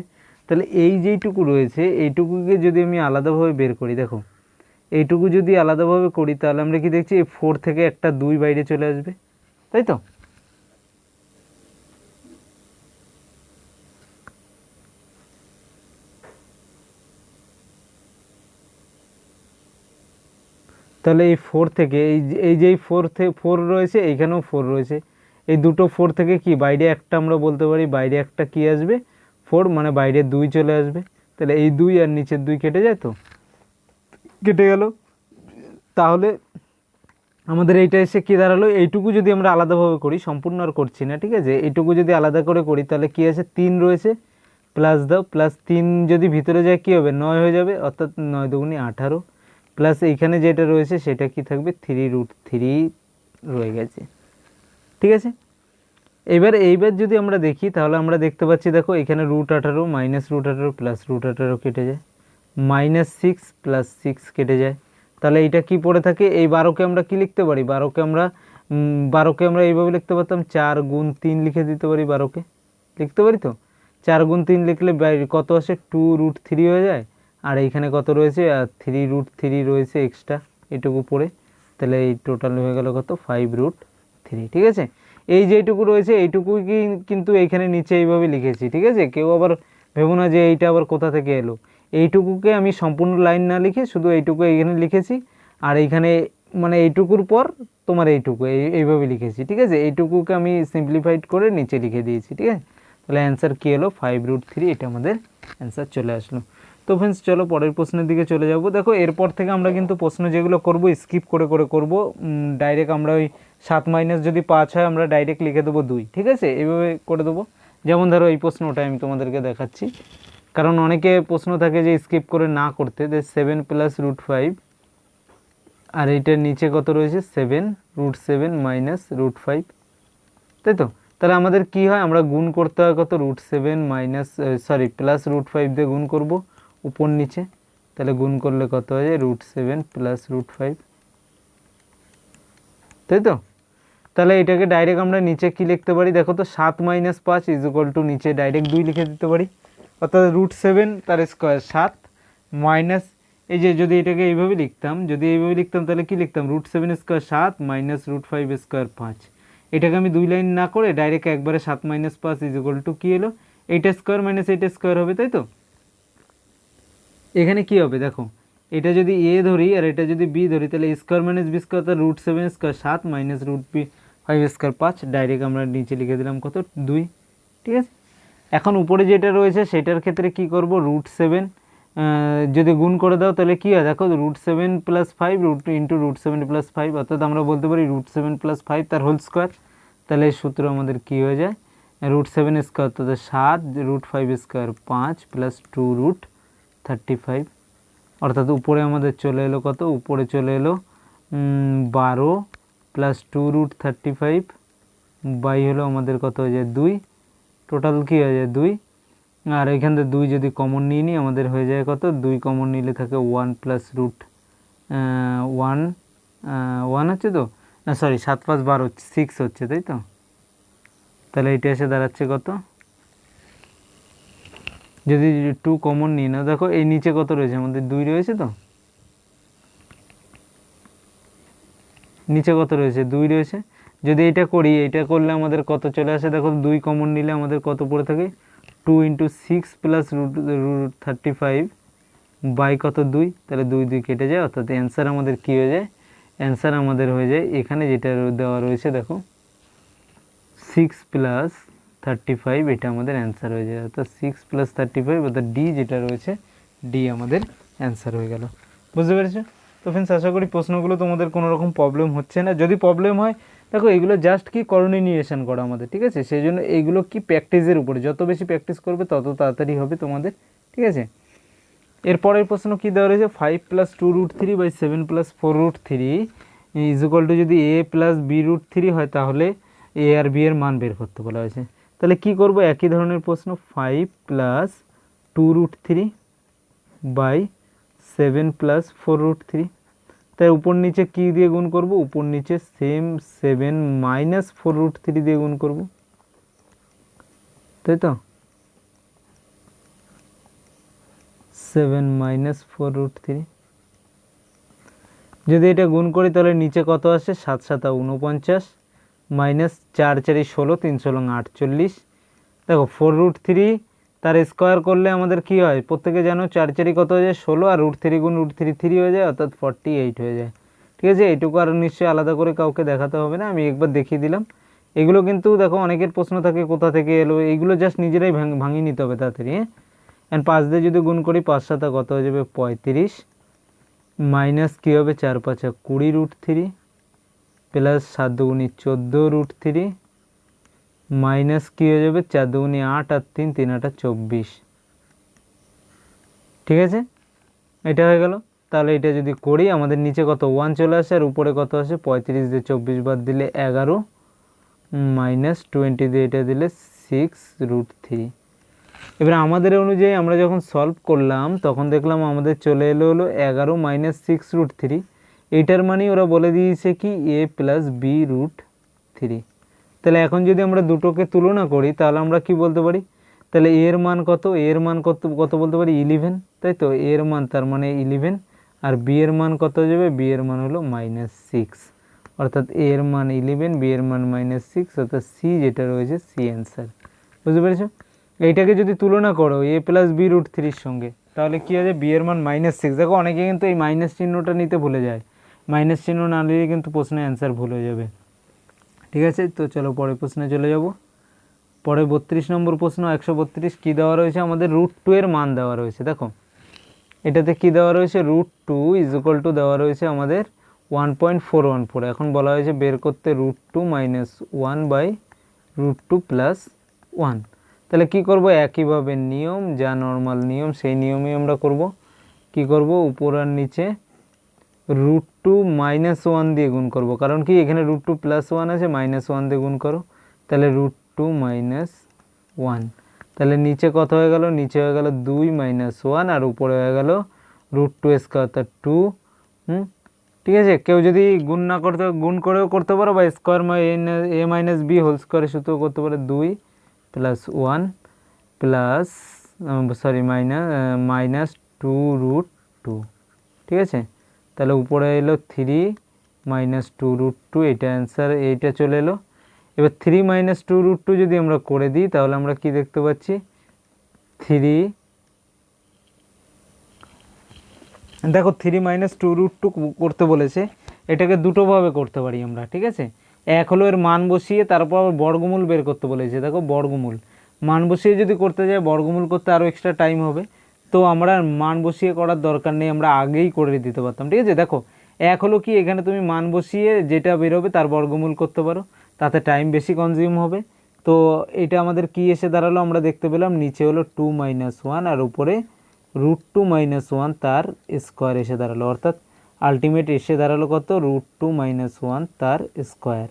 তাহলে এই যেইটুকু রয়েছে এইটুকুকে যদি আমি আলাদাভাবে বের করি, দেখো এইটুকু যদি আলাদাভাবে করি, তাহলে আমরা কি দেখছি, এই 4 থেকে একটা 2 বাইরে চলে আসবে, তাই তো। তাহলে এই 4 থেকে এই যেই 4 রয়েছে, এইখানেও 4 রয়েছে, এই দুটো 4 থেকে কি বাইরে একটা আমরা বলতে পারি, বাইরে একটা কি আসবে 4, মানে বাইরে 2 চলে আসবে। তাহলে এই 2 আর নিচের 2 কেটে যায়, তো কেটে গেল। তাহলে আমাদের এইটা এসে কী দাঁড়ালো, এইটুকু যদি আমরা আলাদাভাবে করি, সম্পূর্ণ আর করছি না, ঠিক আছে, এইটুকু যদি আলাদা করে করি, তাহলে কী আছে 3 রয়েছে, প্লাস দাও, প্লাস 3 যদি ভিতরে যায় কী হবে 9 হয়ে যাবে, অর্থাৎ 9 দুগুণি 18, প্লাস এইখানে যেটা রয়েছে সেটা কি থাকবে 3√3 রয়ে গেছে, ঠিক আছে। এইবার যদি আমরা দেখি, তাহলে আমরা দেখতে পাচ্ছি, দেখো এখানে √18 মাইনাস √18 প্লাস √18 কেটে যায়, -6 প্লাস 6 কেটে যায়। তাহলে এইটা কি পড়ে থাকে, এই 12কে আমরা কি লিখতে পারি, 12কে আমরা এইভাবে লিখতে পারতাম, 4 গুণ 3 লিখে দিতে পারি, 12কে লিখতে পারি, তো 4 গুণ 3 লিখলে কত আসে 2√3 হয়ে যায়, আর এইখানে কত রয়েছে, আর 3√3 রয়েছে এক্সট্রা এটুকু পড়ে, তাহলে এই টোটাল হয়ে গেল কত 5√3, ঠিক আছে। এই যেটুকু রয়েছে এইটুকুই কিন্তু এইখানে নিচে এইভাবে লিখেছি, ঠিক আছে, কেউ আবার ভেবো না যে এইটা আবার কোথা থেকে এলো, এইটুকুকে আমি সম্পূর্ণ লাইন না লিখে শুধু এইটুকু এইখানে লিখেছি, আর এইখানে মানে এইটুকুর পর তোমার এইটুকু এইভাবে লিখেছি, ঠিক আছে, এইটুকুকে আমি সিম্পলিফাইড করে নিচে লিখে দিয়েছি, ঠিক আছে। তাহলে অ্যান্সার কী হলো 5√3, এটা আমাদের অ্যান্সার চলে আসলো। তো ফ্রেন্ডস চলো পরের প্রশ্নের দিকে চলে যাব। দেখো এরপর থেকে আমরা কিন্তু প্রশ্ন যেগুলো করব স্কিপ করে করব, ডাইরেক্ট আমরা ওই 7 মাইনাস যদি 5 হয় আমরা ডাইরেক্ট লিখে দেবো 2, ঠিক আছে, এইভাবে করে দেবো। যেমন ধরো এই প্রশ্নটা আমি তোমাদেরকে দেখাচ্ছি, কারণ অনেকে প্রশ্ন থাকে যে স্কিপ করে না করতে, 7 প্লাস √5, আর এইটার নিচে কত রয়েছে 7, √7 মাইনাস √5, তাই তো। তাহলে আমাদের কি হয়, আমরা গুণ করতে হয় কত √7 মাইনাস প্লাস √5 দিয়ে গুণ করব উপর নিচে, তাহলে গুণ করলে কত হয়ে যায় √7 প্লাস √5, তাই তো। তাহলে এটাকে ডাইরেক্ট আমরা নিচে কি লিখতে পারি, দেখো তো 7 - 5 = নিচে ডাইরেক্ট 2 লিখে দিতে পারি, অর্থাৎ √7 তার স্কোয়ার 7 মাইনাস, এই যে যদি এটাকে এইভাবে লিখতাম, তাহলে কি লিখতাম √7 স্কোয়ার 7 মাইনাস √5 স্কোয়ার 5, এটাকে আমি 2 লাইন না করে ডাইরেক্ট একবারে 7 - 5 = কি এলো, এইটা স্কোয়ার মাইনাস এইটা স্কোয়ার হবে, তাই তো। এখানে কি হবে দেখো, এটা যদি এ ধরি আর এটা যদি বি ধরি, তাহলে স্কোয়ার মাইনাস বি স্কোয়ার তার root 7 square 7 minus root B 5 square 5, direct আমরা নিচে লিখে দিলাম কত 2। ঠিক আছে, এখন উপরে যেটা রয়েছে সেটার ক্ষেত্রে কি করব, রুট 7 যদি গুণ করে দাও তাহলে কী হয় দেখো, root 7 plus 5 into root 7 plus 5, অর্থাৎ আমরা বলতে পারি রুট 7 প্লাস 5 তার হোল স্কোয়ার। তাহলে এই সূত্র আমাদের কী হয়ে যায়, রুট 7 স্কোয়ার অর্থাৎ 7 রুট 5 স্কোয়ার 5 প্লাস 2 রুট 35, অর্থাৎ উপরে আমাদের চলে এলো কত, উপরে চলে এলো 12 প্লাস 2 রুট 35 বাই হলো আমাদের কত হয়ে যায় 2, টোটাল কী হয়ে যায় 2, আর এখান থেকে 2 যদি কমন নিয়ে নিই আমাদের হয়ে যায় কত, 2 কমন নিলে থাকে 1 প্লাস রুট 1 হচ্ছে তো, না সরি 7 5 12 6 হচ্ছে, তাই তো। তাহলে এটা এসে দাঁড়াচ্ছে কত, যদি 2 কমন নিই না, দেখো এই নিচে কত রয়েছে আমাদের 2 রয়েছে, তো নিচে কত রয়েছে 2 রয়েছে। যদি এটা করি, এটা করলে আমাদের কত চলে আসে দেখো, 2 কমন নিলে আমাদের কত পড়ে থাকে 2 ইন্টু 6 প্লাস রুট 35 বাই কত 2, তাহলে 2 2 কেটে যায়, অর্থাৎ অ্যান্সার আমাদের কী হয়ে যায়, অ্যান্সার আমাদের হয়ে যায় এখানে যেটা দেওয়া রয়েছে দেখো 6 প্লাস 35, এটা আমাদের অ্যান্সার হয়ে যায়, অর্থাৎ 6 প্লাস 35 অর্থাৎ ডি যেটা রয়েছে, ডি আমাদের অ্যান্সার হয়ে গেল। বুঝতে পেরেছো? তো ফ্রেন্ডস, আশা করি প্রশ্নগুলো তোমাদের কোনো রকম প্রবলেম হচ্ছে না। যদি প্রবলেম হয় দেখো, এগুলো জাস্ট কি করণীয়নিয়েশন করা আমাদের, ঠিক আছে। সেই জন্য এইগুলো কি প্র্যাকটিসের উপরে, যত বেশি প্র্যাকটিস করবে তত তাড়াতাড়ি হবে তোমাদের, ঠিক আছে। এরপরের প্রশ্ন কী দেওয়া রয়েছে, 5 plus 2 root 3 by 7 plus 4 root 3 is equal to যদি এ প্লাস বি রুট 3 হয়, তাহলে এ আর বি এর মান বের করতে বলা হয়েছে। তাহলে কি করব, একই ধরনের প্রশ্ন, 5 plus 2 root 3 by 7 plus 4 root 3, তাই উপর নিচে কী দিয়ে গুণ করব, উপর নিচে সেম 7 মাইনাস 4 রুট 3 দিয়ে গুণ করব, তাই তো। 7 মাইনাস 4 রুট 3, যদি এটা গুণ করি তাহলে নিচে কত আসে, 7 7 49 মাইনাস 4 4 16 3 16 48। দেখো 4 রুট 3 তার স্কোয়ার করলে আমাদের কি হয়, প্রত্যেকে জানো 4 4 কত হয়ে যায় 16, আর রুট 3 গুণ রুট 3 3 হয়ে যায়, অর্থাৎ 48 হয়ে যায়। ঠিক আছে, এইটুকু আর নিশ্চয়ই আলাদা করে কাউকে দেখাতে হবে না, আমি একবার দেখিয়ে দিলাম। এগুলো কিন্তু দেখো অনেকের প্রশ্ন থাকে কোথা থেকে এলো, এইগুলো জাস্ট নিজেরাই ভাঙিয়ে নিতে হবে তাড়াতাড়ি, হ্যাঁ। অ্যান্ড 5 দিয়ে যদি গুণ করি 5 7 কত হয়ে যাবে 35, মাইনাস কী হবে 4 5 20 রুট 3 প্লাস 7 2 14 রুট 3 মাইনাস কী হয়ে যাবে 4 2 8 আর 3 3 8 24। ঠিক আছে, এটা হয়ে গেল। তাহলে এটা যদি করি আমাদের নিচে কত 1 চলে আসে, আর উপরে কত আসে 35 দিয়ে 24 বাদ দিলে 11 মাইনাস 20 দিয়ে এটা দিলে 6 রুট 3। এবার আমাদের অনুযায়ী আমরা যখন সলভ করলাম তখন দেখলাম আমাদের চলে এলো হলো 11 মাইনাস 6 রুট 3, এইটার মানে ওরা বলে দিয়েছে কি এ প্লাস বি রুট 3। তাহলে এখন যদি আমরা দুটোকে তুলনা করি তাহলে আমরা কি বলতে পারি, তাহলে এর মান কত, এর মান কত কত বলতে পারি 11, তাই তো। এর মান তার মানে 11, আর বি এর মান কত হয়ে যাবে, বি এর মান হলো -6, অর্থাৎ এর মান 11, বি এর মান -6, অর্থাৎ সি যেটা রয়েছে সি অ্যান্সার। বুঝতে পেরেছো? এইটাকে যদি তুলনা করো এ প্লাস বি রুট 3-র সঙ্গে, তাহলে কী হবে, বি এর মান -6। দেখো অনেকে কিন্তু এই মাইনাস চিহ্নটা নিতে ভুলে যায়, মাইনাস চিহ্ন না নিলে কিন্তু প্রশ্নের অ্যান্সার ভুল হয়ে যাবে। ঠিক আছে, তো চলো পরের প্রশ্নে চলে যাব। পরে 32 নম্বর প্রশ্ন, 132 কী দেওয়া রয়েছে আমাদের, √2 এর মান দেওয়া রয়েছে। দেখো এটাতে কি দেওয়া রয়েছে, √2 ইজ ইকুয়াল টু দেওয়া রয়েছে আমাদের 1.414। এখন বলা হয়েছে বের করতে √2 মাইনাস 1 বাই √2 প্লাস 1। তাহলে কি করব, একইভাবে নিয়ম, যা নর্মাল নিয়ম সেই নিয়মেই আমরা করব। কি করব, উপর আর নিচে √2 মাইনাস 1 দিয়ে গুণ করব, কারণ কি এখানে √2 প্লাস 1 আছে, -1 দিয়ে গুণ করো, তাহলে √2 মাইনাস 1। তাহলে নিচে কত হয়ে গেল, নিচে হয়ে গেল 2 মাইনাস 1, আর উপরে হয়ে গেল √2 স্কোয়ার অর্থাৎ 2। ঠিক আছে, কেউ যদি গুণ না করতে, গুণ করেও করতে পারো, বা স্কোয়ার এ মাইনাস বি হোল স্কোয়ারের সূত্র করতে পারো, 2 প্লাস 1 প্লাস সরি মাইনাস 2√2। ঠিক আছে, তাহলে উপরে এলো 3 মাইনাস 2√2, এটা অ্যান্সার, এইটা চলে এলো। এবার 3 মাইনাস 2√2 যদি আমরা করে দিই তাহলে আমরা কি দেখতে পাচ্ছি, 3 দেখো 3 - 2√2 করতে বলেছে, এটাকে দুটোভাবে করতে পারি আমরা, ঠিক আছে। এক হলো এর মান বসিয়ে তারপর আবার বর্গমূল বের করতে বলেছে। দেখো বর্গমূল মান বসিয়ে যদি করতে যাই বর্গমূল করতে আরও এক্সট্রা টাইম হবে, তো আমরা মান বসিয়ে করার দরকার নেই, আমরা আগেই করে দিতে পারতাম, ঠিক আছে। দেখো এক হলো কি, এখানে তুমি মান বসিয়ে যেটা বেরোবে তার বর্গমূল করতে পারো, তাতে টাইম বেশি কনজিউম হবে। তো এটা আমাদের কি এসে দাঁড়ালো, আমরা দেখতে পেলাম নিচে হলো 2 - 1 আর উপরে √2 - 1 তার স্কোয়ার এসে দাঁড়ালো, অর্থাৎ আলটিমেট এসে দাঁড়ালো কত, √2 - 1 তার স্কোয়ার,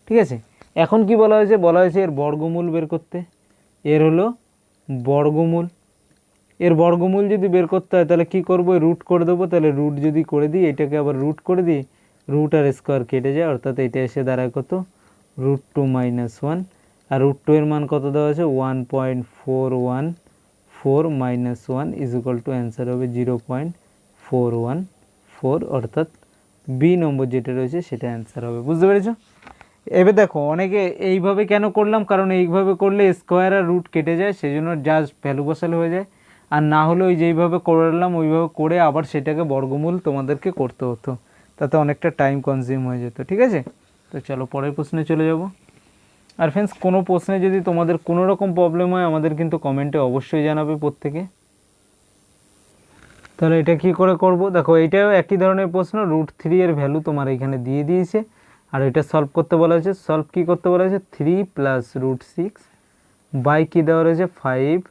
ঠিক আছে। এখন কি বলা হয়েছে, বলা হয়েছে এর বর্গমূল বের করতে। এর হলো বর্গমূল, এর বর্গমূল যদি বের করতে হয় তাহলে কি করব, রুট করে দেবো। তাহলে রুট যদি করে দিই, এটাকে আবার রুট করে দিই, রুট আর স্কোয়ার কেটে যায়, অর্থাৎ এটা এসে দাঁড়ায় কত, √2 - 1। আর √2 এর মান কত দেওয়া আছে, 1.414 - 1 = অ্যান্সার হবে 0.414, অর্থাৎ বি নম্বর যেটা রয়েছে সেটা অ্যান্সার হবে। বুঝতে পেরেছো? এবার দেখো অনেকে এইভাবে কেন করলাম, কারণ এইভাবে করলে স্কোয়ার আর রুট কেটে যায়, সেই জন্য জাস্ট ভ্যালু বসালে হয়ে যায়। আর না হলে ওই যেইভাবে করলাম ওইভাবে করে আবার সেটাকে বর্গমূল তোমাদেরকে করতে হতো, তাতে অনেকটা টাইম কনজিউম হয়ে যেত, ঠিক আছে। তো চলো পরের প্রশ্নে চলে যাব। আর ফ্রেন্ডস, কোনো প্রশ্নে যদি তোমাদের কোনো রকম প্রবলেম হয় আমাদের কিন্তু কমেন্টে অবশ্যই জানাবে প্রত্যেকে। তাহলে এটা কি করে করব, দেখো এইটাও একই ধরনের প্রশ্ন, √3 এর ভ্যালু তোমার এখানে দিয়ে দিয়েছে, আর এটা সলভ করতে বলা হয়েছে। সলভ কি করতে বলা হয়েছে, 3 + √6 বাই কী দেওয়া রয়েছে, 5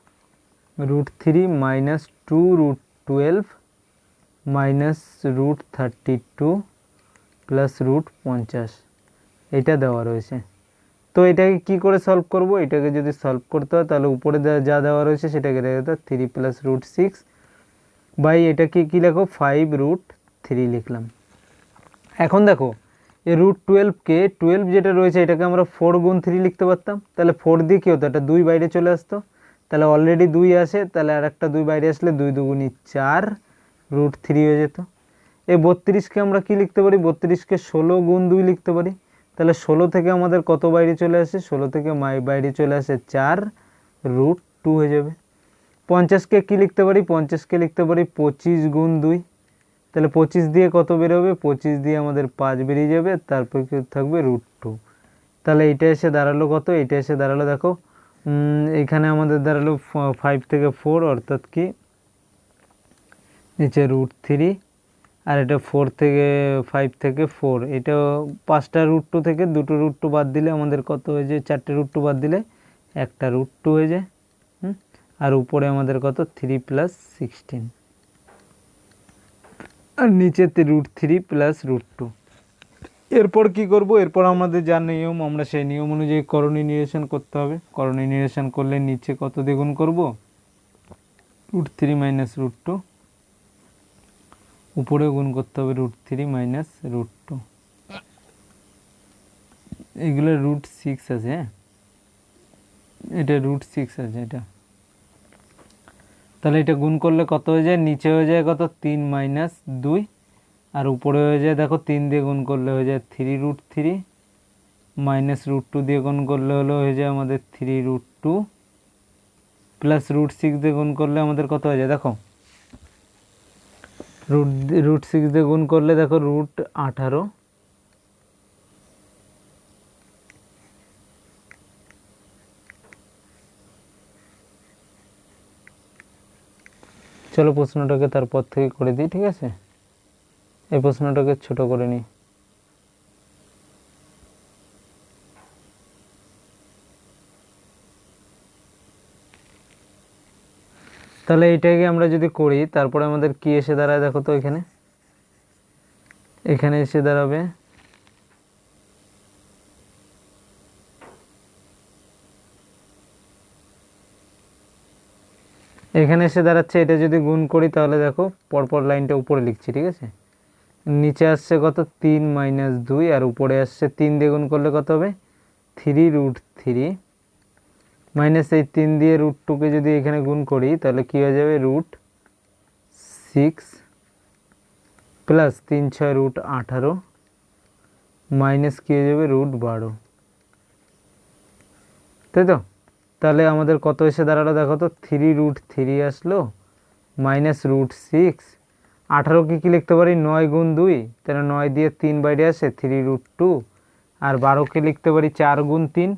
√3 - 2√12 -√32 + √50 এটা দেওয়া রয়েছে। তো এটাকে কি করে সলভ করব, এটাকে যদি সলভ করতে হয় তাহলে উপরে যা দেওয়া রয়েছে সেটাকে রেখে 3 + √6 বাই এটাকে কী লেখো, 5√3 লিখলাম। এখন দেখো এই √12কে 12 যেটা রয়েছে এটাকে আমরা 4 × 3 লিখতে পারতাম, তাহলে 4 দিয়ে কী হতো, একটা 2 বাইরে চলে আসতো, তাহলে অলরেডি 2 আসে, তাহলে আর একটা 2 বাইরে আসলে 2 × 2 = 4 √3 হয়ে যেত। এই 32কে আমরা কি লিখতে পারি, 32কে 16 × 2 লিখতে পারি, তাহলে 16 থেকে আমাদের কত বাইরে চলে আসে, 16 থেকে বাইরে চলে আসে 4 √2 হয়ে যাবে। 50কে কী লিখতে পারি, 50কে লিখতে পারি 25 × 2, তাহলে 25 দিয়ে কত বেরোবে, 25 দিয়ে আমাদের 5 বেরিয়ে যাবে, তারপর কি থাকবে √2। তাহলে এটা এসে দাঁড়ালো কত, এটা এসে দাঁড়ালো দেখো এখানে আমাদের দাঁড়ালো 5 থেকে 4, অর্থাৎ কি নিচে √3, আর এটা 4 থেকে 5 থেকে 4, এটা 5টা √2 থেকে 2টো √2 বাদ দিলে আমাদের কত হয়ে যায়, 4টে √2 বাদ দিলে একটা √2 হয়ে যায়। আর উপরে আমাদের কত, 3 + 16, আর নিচেতে √3 + √2। এরপর কি করব, এরপর আমাদের যা নিয়ম আমরা সেই নিয়ম অনুযায়ী করণী নিরসন করতে হবে। করণী নিরসন করলে নিচে কত দিয়ে গুণ করব, √3 - √2, উপরে গুণ করতে হবে √3 - √2, এগুলো √6 আছে, হ্যাঁ এটা √6 আছে এটা। তাহলে এটা গুণ করলে কত হয়ে যায়, নিচে হয়ে যায় কত, 3 - 2, আর উপরে হয়ে যায় দেখো 3 দিয়ে গুণ করলে হয়ে যায় 3√3, -√2 দিয়ে গুণ করলে হয়ে যায় আমাদের 3√2, প্লাস √6 দিয়ে গুণ করলে আমাদের কত হয়ে যায়, দেখো √6 দিয়ে গুণ করলে দেখো √18, চলো প্রশ্নটাকে তারপর থেকে করে দিই, ঠিক আছে। এই প্রশ্নটাকে ছোট করে নিই। তাহলে এইটাকে আমরা যদি করি তারপরে আমাদের কি এসে দাঁড়ায় দেখো তো, এখানে এসে দাঁড়াবে এখানে এসে দাঁড়াচ্ছে, এটা যদি গুণ করি তাহলে দেখো পরপর লাইনটা উপরে লিখছি, ঠিক আছে। নিচে আসছে কত, 3 - 2, আর উপরে আসছে 3 দিয়ে গুণ করলে কত হবে, 3√3, মাইনাস এই 3 দিয়ে √2কে যদি এখানে গুণ করি তাহলে কী হয়ে যাবে, √6 প্লাস 3 × 6 √18 মাইনাস কী হয়ে যাবে, √12, তাই তো। তাহলে আমাদের কত এসে দাঁড়ালো দেখো তো, 3√3 আসলো, মাইনাস √6, 18কে কী লিখতে পারি 9 গুণ 2, তাহলে 9 দিয়ে 3 বাইরে আসে 3√2। আর 12কে লিখতে পারি 4 গুণ 3,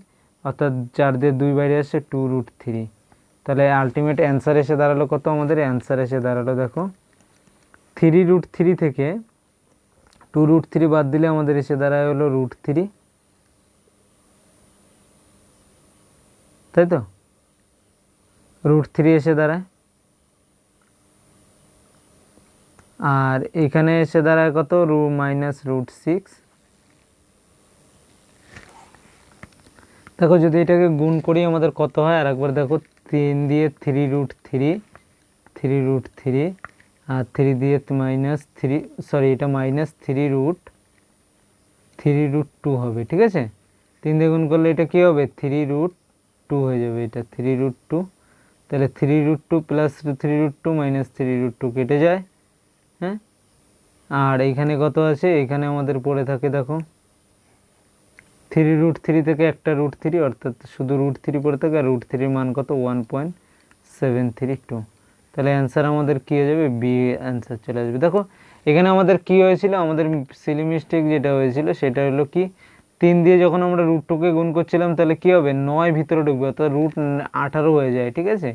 অর্থাৎ 4 দিয়ে 2 বাইরে আসে 2√3। তাহলে আলটিমেট অ্যান্সার এসে দাঁড়ালো কত? আমাদের অ্যান্সার এসে দাঁড়ালো দেখো 3√3 থেকে 2√3 বাদ দিলে আমাদের এসে দাঁড়ায় হলো √3, তাই তো? √3 এসে দাঁড়ায়। আর এখানে এসে দাঁড়ায় কত? -√6। দেখো যদি এটাকে গুণ করি আমাদের কত হয় আর একবার দেখো, 3 দিয়ে 3√3 আর 3 দিয়ে -3, এটা -3√2 হবে, ঠিক আছে? 3 দিয়ে গুণ করলে এটা কী হবে? 3√2 হয়ে যাবে, এটা 3√2। তাহলে 3√2 প্লাস 3√2 মাইনাস 3√2 কেটে যায়, হ্যাঁ। আর এইখানে কত আছে? এখানে আমাদের পড়ে থাকে দেখো 3√3 থেকে একটা √3, অর্থাৎ শুধু √3 পড়ে থাকে। আর √3 মান কত? 1.732। তাহলে অ্যান্সার আমাদের কী হয়ে যাবে? বি অ্যান্সার চলে আসবে। দেখো এখানে আমাদের কি হয়েছিল, আমাদের সিলি মিস্টেক যেটা হয়েছিল সেটা হলো কি, 3 দিয়ে যখন আমরা √2কে গুণ করছিলাম তাহলে কী হবে? 9 ভিতরে ঢুকবে, অর্থাৎ √18 হয়ে যায়, ঠিক আছে?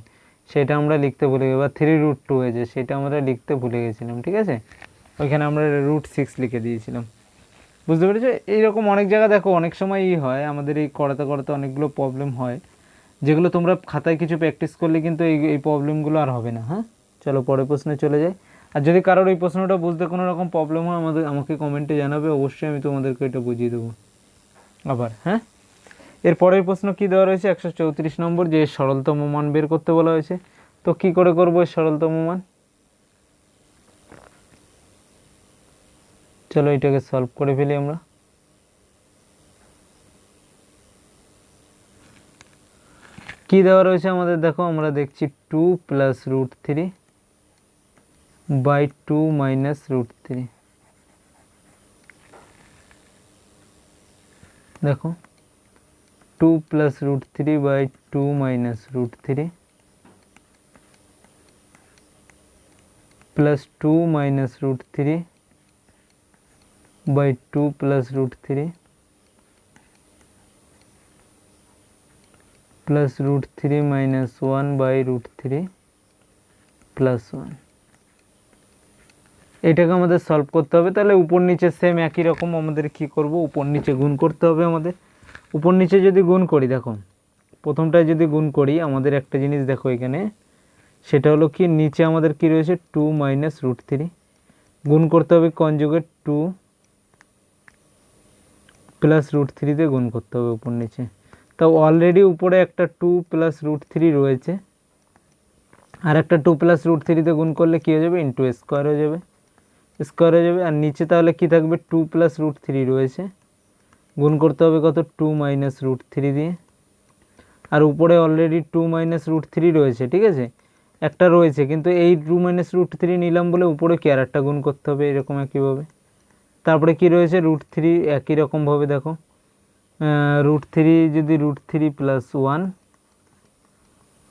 সেটা আমরা লিখতে ভুলে গেছি, বা 3√2 হয়ে যায়, সেটা আমরা লিখতে ভুলে গেছিলাম, ঠিক আছে? ওইখানে আমরা √6 লিখে দিয়েছিলাম। বুঝতে পেরেছো? এইরকম অনেক জায়গা দেখো অনেক সময় হয় আমাদের এই করাতে করাতে অনেকগুলো প্রবলেম হয়, যেগুলো তোমরা খাতায় কিছু প্র্যাকটিস করলে কিন্তু এই প্রবলেমগুলো আর হবে না। হ্যাঁ, চলো পরের প্রশ্নে চলে যাই। আর যদি কারোর এই প্রশ্নটা বুঝতে কোনো রকম প্রবলেম হয় আমাকে কমেন্টে জানাবে, অবশ্যই আমি তোমাদেরকে এটা বুঝিয়ে দেবো আবার। হ্যাঁ, এর পরের প্রশ্ন কি দেওয়া রয়েছে? 134 নম্বর, যে সরলতম মান বের করতে বলা হয়েছে। তো কি করে করবো সরলতম মান? চলো এটাকে সলভ করে ফেলি আমরা। কি দেওয়া রয়েছে আমাদের? দেখো আমরা দেখছি 2 প্লাস √3 বাই 2 মাইনাস √3। দেখো 2 plus √3 by 2 minus √3 plus 2 minus √3 by 2 plus √3 plus √3 minus 1 by √3 plus 1। এটাকে আমাদের সলভ করতে হবে। তাহলে উপর নিচে সেম একই রকম আমাদের কি করব? উপর নিচে গুণ করতে হবে আমাদের। উপর নিচে যদি গুণ করি, দেখো প্রথমটায় যদি গুণ করি আমাদের একটা জিনিস দেখো এখানে, সেটা হলো কি, নিচে আমাদের কি রয়েছে? 2 মাইনাস √3, গুণ করতে হবে কনজুগেট 2 প্লাস √3 দিয়ে গুণ করতে হবে উপর নিচে। তাও অলরেডি উপরে একটা 2 প্লাস √3 রয়েছে, আর একটা 2 প্লাস √3 দিয়ে গুণ করলে কী হয়ে যাবে? ইন্টু স্কোয়ার হয়ে যাবে, স্কোয়ার হয়ে যাবে। আর নিচে তাহলে কি থাকবে? 2 প্লাস √3 রয়েছে, গুণ করতে হবে কত? 2 মাইনাস √3 দিয়ে। আর উপরে অলরেডি 2 মাইনাস √3 রয়েছে, ঠিক আছে? একটা রয়েছে, কিন্তু এই 2 মাইনাস √3 নিলাম বলে উপরে কি আর একটা গুণ করতে হবে এরকম একইভাবে। তারপরে কি রয়েছে? √3 একই রকমভাবে দেখো, √3 যদি √3 প্লাস 1,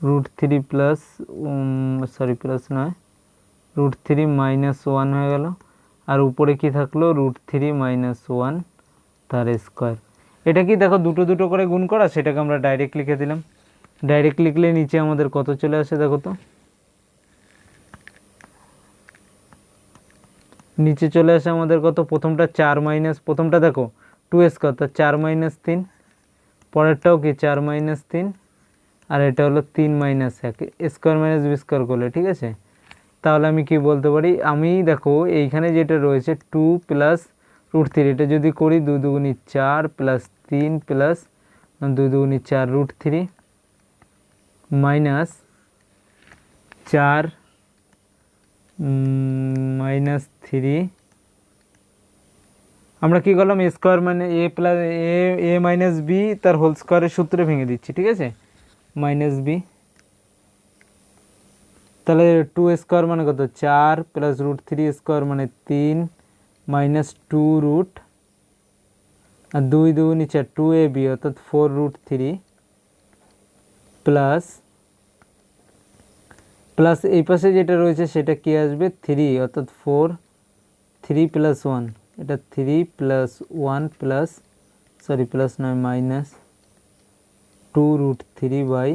√3 প্লাস প্লাস নয়, √3 মাইনাস 1 হয়ে গেল। আর উপরে কি থাকলো? √3 মাইনাস 1 তার স্কোয়ার। এটা কি দেখো দুটো দুটো করে গুণ করা, সেটাকে আমরা ডাইরেক্ট লিখে দিলাম। ডাইরেক্ট লিখলে নিচে আমাদের কত চলে আসে দেখো তো, নিচে চলে আসে আমাদের কত? প্রথমটা 4 মাইনাস, প্রথমটা দেখো 2 স্কোয়ার, তো 4 মাইনাস 3, পরেরটাও কি 4 মাইনাস 3, আর এটা হলো 3 minus 1, square minus B square করলে, ঠিক আছে? তাহলে আমি কি বলতে পারি? আমি দেখো এইখানে যেটা রয়েছে 2 প্লাস √3, এটা যদি করি 2 দুগুণি 4 প্লাস 3 প্লাস 2 দুগুণি 4 √3 মাইনাস 4 মাইনাস 3, আমরা কি করলাম? স্কোয়ার মানে এ প্লাস এ মাইনাস বি তার হোল স্কোয়ারের সূত্রে ভেঙে দিচ্ছি, ঠিক আছে? মাইনাস বি, তাহলে 2 স্কোয়ার মানে কত? 4 প্লাস √3 স্কোয়ার মানে 3 মাইনাস 2 রুট, আর 2 দুগুণি 4 2ab অর্থাৎ 4 √3 প্লাস প্লাস এই পাশে যেটা রয়েছে সেটা কি আসবে 3, অর্থাৎ 4, 3 + 1, এটা 3 + 1 প্লাস প্লাস নয় মাইনাস 2√3 বাই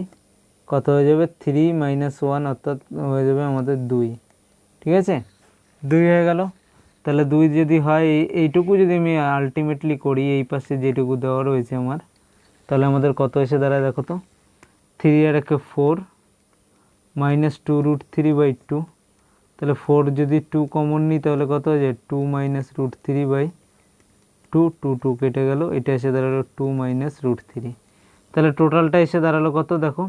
কত হয়ে যাবে 3 - 1, অর্থাৎ হয়ে যাবে আমাদের 2। ঠিক আছে, 2 হয়ে গেল। তাহলে 2 যদি হয় এইটুকু যদি আমি আলটিমেটলি করি, এই পাশে যেটুকু দেওয়া রয়েছে আমার, তাহলে আমাদের কত এসে দাঁড়ায় দেখো তো, 3 আর 4 মাইনাস 2√3/2। তাহলে 4 যদি 2 কমন নিই তাহলে কত হয়ে যায় 2 - √3/2, 2 2 কেটে গেল, এটা এসে দাঁড়ালো 2 - √3। তাহলে টোটালটা এসে দাঁড়ালো কত দেখো,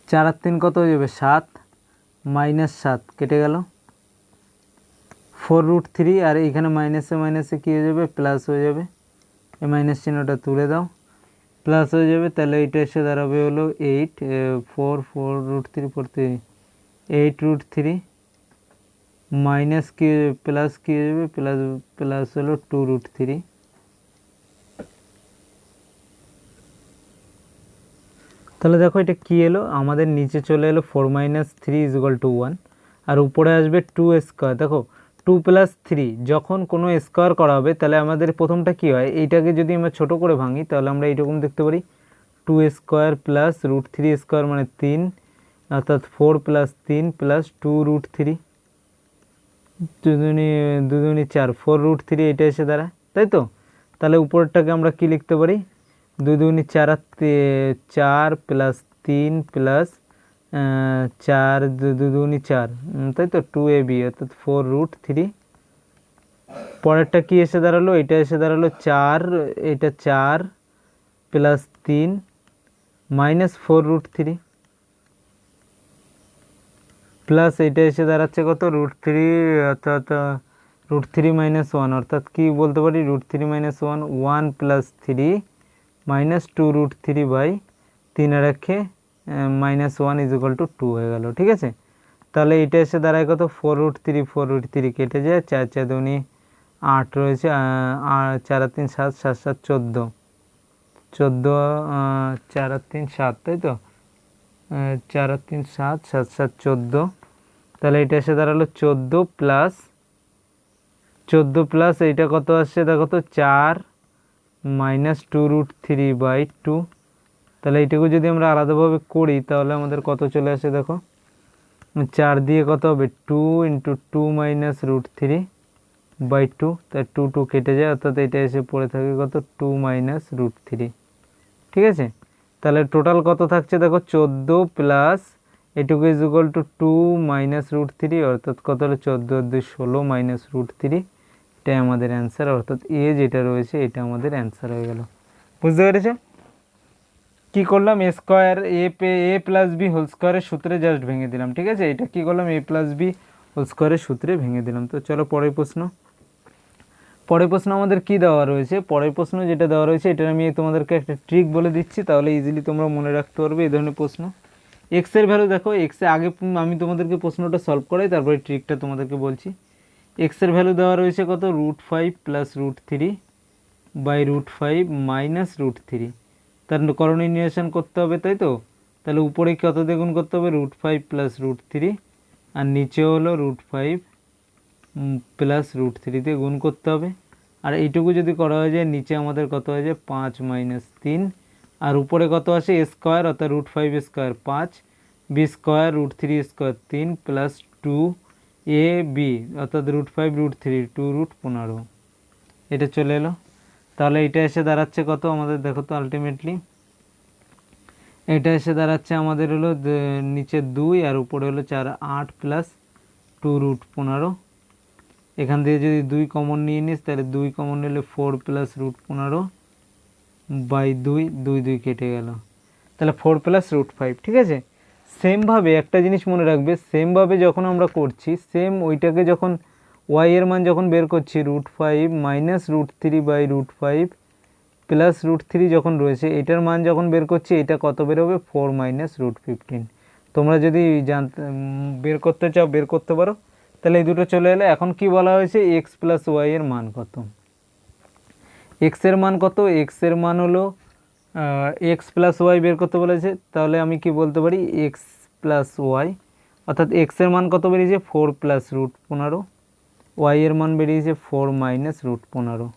4 আর 3 কত হয়ে যাবে 7, -7 কেটে গেল, 4√3, আর এইখানে মাইনাসে মাইনাসে কী হয়ে যাবে প্লাস হয়ে যাবে, এই মাইনাস চিহ্নটা তুলে দাও, প্লাস হয়ে যাবে। তাহলে এটা এসে দাঁড়াবে হলো 8, 4√3 8√3 মাইনাস কি প্লাস কী হয়ে যাবে, প্লাস হলো 2√3। তাহলে দেখো এটা কি এলো, আমাদের নিচে চলে এলো 4 - 3 = 1, আর উপরে আসবে 2² দেখো 2 + 3 যখন কোনো স্কোয়ার করা হবে তাহলে আমাদের প্রথমটা কি হয়, এইটাকে যদি আমরা ছোট করে ভাঙি তাহলে আমরা এইরকম দেখতে পারি 2² প্লাস √3² মানে 3, অর্থাৎ 4 + 3 প্লাস 2√3, দুদুনি 4, 4√3 এটা এসে দাঁড়ায়, তাই তো। তাহলে উপরেরটাকে আমরা কি লিখতে পারি, 2 2 4 4 প্লাস 3 প্লাস 4 2 2 4, তাই তো 2ab অর্থাৎ 4√3। পরেরটা কি এসে দাঁড়ালো, এটা এসে দাঁড়ালো 4, এটা 4 প্লাস 3 মাইনাস 4√3 প্লাস এটা এসে দাঁড়াচ্ছে কত √3, অর্থাৎ √3 - 1, অর্থাৎ কি বলতে পারি √3 - 1, 1 + 3 মাইনাস 2√3/3 আর একে -1 = 2 হয়ে গেল। ঠিক আছে, তাহলে এটা এসে দাঁড়ায় কত 4√3 কেটে যায়, 4 4 2 8 রয়েছে, 4 আর 3 7, 7 7 14, 4 আর 3 7, তাই তো 4 আর 3 7, 7 7 14। তাহলে এটা এসে দাঁড়ালো 14 প্লাস এইটা কত আসছে দেখো তো 4 মাইনাস 2√3/2। তাহলে এইটুকু যদি আমরা আলাদাভাবে করি তাহলে আমাদের কত চলে আসে দেখো, 4 দিয়ে কত হবে 2 × 2 - √3/2, তাই 2 2 কেটে যায়, অর্থাৎ এটা এসে পড়ে থাকে কত 2 - √3। ঠিক আছে, তাহলে টোটাল কত থাকছে দেখো 14 প্লাস এটুকু = 2 - √3, অর্থাৎ কত হলো 14 আর 2 16 - √3, এটাই আমাদের অ্যান্সার, অর্থাৎ এ যেটা রয়েছে এটা আমাদের অ্যান্সার হয়ে গেল। বুঝতে পেরেছ কি করলাম, a² a + b হোল স্কোয়ারের সূত্রে জাস্ট ভেঙে দিলাম। ঠিক আছে, এটা কি করলাম a + b হোল স্কোয়ারের সূত্রে ভেঙে দিলাম। তো চলো পরের প্রশ্ন আমাদের কি দেওয়া রয়েছে, পরের প্রশ্ন যেটা দেওয়া রয়েছে এটা আমি তোমাদেরকে একটা ট্রিক বলে দিচ্ছি, তাহলে ইজিলি তোমরা মনে রাখতে পারবে এই ধরনের প্রশ্ন। এক্স এর ভ্যালু দেখো, এক্সে আগে আমি তোমাদেরকে প্রশ্নটা সলভ করাই তারপরে ট্রিকটা তোমাদেরকে বলছি। এক্স এর ভ্যালু দেওয়া রয়েছে কত √5 + √3/√5 মাইনাস √3, তার করণীয় নিরসন করতে হবে, তাই তো। তাহলে উপরে কত দিয়ে গুণ করতে হবে √5 + √3, আর নিচে হলো √5 + √3 দিয়ে গুণ করতে হবে। আর এইটুকু যদি করা হয়ে যায় নিচে আমাদের কত হয়ে যায় 5 - 3, আর উপরে কত আসে স্কোয়ার, অর্থাৎ √5² 5, b² √3² 3 প্লাস 2ab অর্থাৎ √5 √3 2√15, এটা চলে এলো। তাহলে এটা এসে দাঁড়াচ্ছে কত আমাদের দেখো তো, আলটিমেটলি এটা এসে দাঁড়াচ্ছে আমাদের হলো নিচে 2 আর উপরে হলো 4 8 প্লাস 2√15। এখান থেকে যদি 2 কমন নিয়ে নিস তাহলে 2 কমন নিলে 4 + √15/2, 2 2 কেটে গেল, তাহলে 4 + √5। ঠিক আছে, সেমভাবে একটা জিনিস মনে রাখবে, সেমভাবে যখন আমরা করছি সেম ওইটাকে যখন y এর মান যখন বের করছি √5 - √3/√5 প্লাস √3 যখন রয়েছে এটার মান যখন বের করছি এটা কত বেরোবে 4 - √15। তোমরা যদি বের করতে চাও বের করতে পারো। তাহলে এই দুটো চলে এলো। এখন কি বলা হয়েছে x + y এর মান কত, x এর মান কত, x এর মান হলো x + y বের করতে বলেছে। তাহলে আমি কি বলতে পারি x প্লাস ওয়াই, অর্থাৎ এক্সের মান কত বেরিয়েছে 4 প্লাস রুট 15, ওয়াই এর মান বেরিয়েছে 4 মাইনাস রুট 15।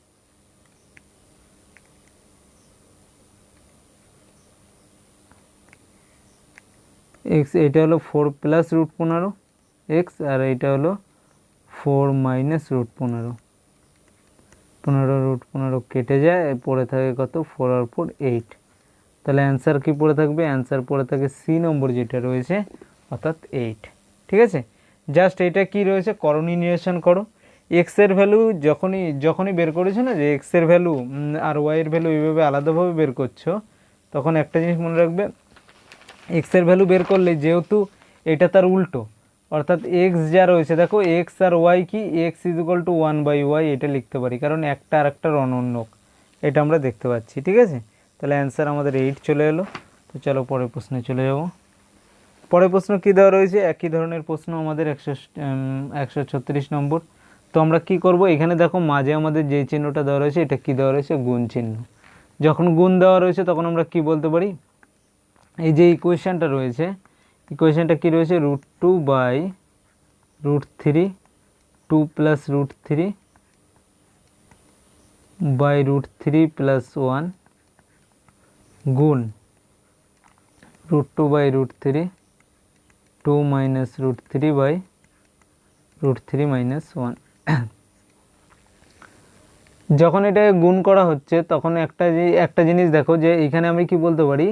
এক্স এটা হলো 4 প্লাস রুট 15 এক্স, আর এটা হলো 4 মাইনাস রুট 15। 15 রুট 15 কেটে যায়, পড়ে থাকে কত 4 আর 4 8। তাহলে অ্যান্সার কি পড়ে থাকবে? অ্যান্সার পড়ে থাকে সি নম্বর যেটা রয়েছে, অর্থাৎ 8। ঠিক আছে, জাস্ট এটা কি রয়েছে করণীয় নিরসন করো। এক্সের ভ্যালু যখনই বের করেছো না, যে এক্সের ভ্যালু আর ওয়াইয়ের ভ্যালু এইভাবে আলাদাভাবে বের করছো, তখন একটা জিনিস মনে রাখবে, এক্সের ভ্যালু বের করলে যেহেতু এটা তার উল্টো, অর্থাৎ এক্স যা রয়েছে দেখো এক্স আর ওয়াই কি, x is equal two 1/y এটা লিখতে পারি, কারণ একটা আর একটার অনন্যক এটা আমরা দেখতে পাচ্ছি। ঠিক আছে, তাহলে অ্যান্সার আমাদের 8 চলে এলো। তো চলো পরের প্রশ্নে চলে যাব। পরের প্রশ্ন কী দেওয়া রয়েছে? একই ধরনের প্রশ্ন আমাদের 136 নম্বর। তো আমরা কি করব, এখানে দেখো মাঝে আমাদের যে চিহ্নটা দেওয়া রয়েছে এটা কি দেওয়া রয়েছে? গুণ চিহ্ন। যখন গুণ দেওয়া রয়েছে তখন আমরা কি বলতে পারি, এই যে ইকুয়েশানটা রয়েছে, ইকুয়েশানটা কী রয়েছে √2/√3 2 প্লাস √3 বাই √3 প্লাস 1 গুণ √2/√3 2 মাইনাস √3 বাই √3 মাইনাস 1। যখন এটা গুণ করা হচ্ছে তখন একটা জিনিস দেখো, যে এইখানে আমি কি বলতে পারি,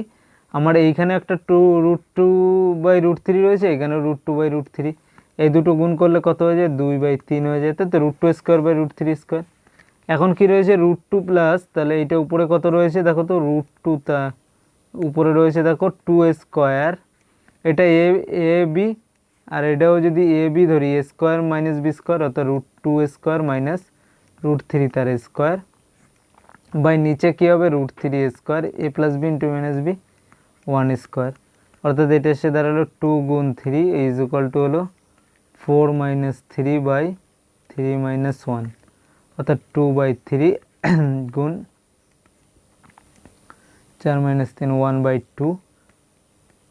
আমার এইখানে একটা √2/√3 রয়েছে, এখানে √2/√3, এই দুটো গুণ করলে কত হয়ে যায়? 2/3 হয়ে যায়, তো √2² এখন কি রয়েছে √2 প্লাস, তাহলে এটা উপরে কত রয়েছে দেখো তো, √2 তা উপরে রয়েছে দেখো 2² এটা এ বি, আর এটাও যদি এ বি ধরি a² মাইনাস b² অর্থাৎ √2² মাইনাস √3 তার স্কোয়ার বাই নিচে কী হবে √3² a plus B into minus B 1², অর্থাৎ এটা এসে দাঁড়ালো 2 গুণ 3 ইজ ইকুয়াল টু হলো 4 মাইনাস 3 বাই 3 মাইনাস 1, অর্থাৎ 2/3 গুণ 4 মাইনাস 3 1/2,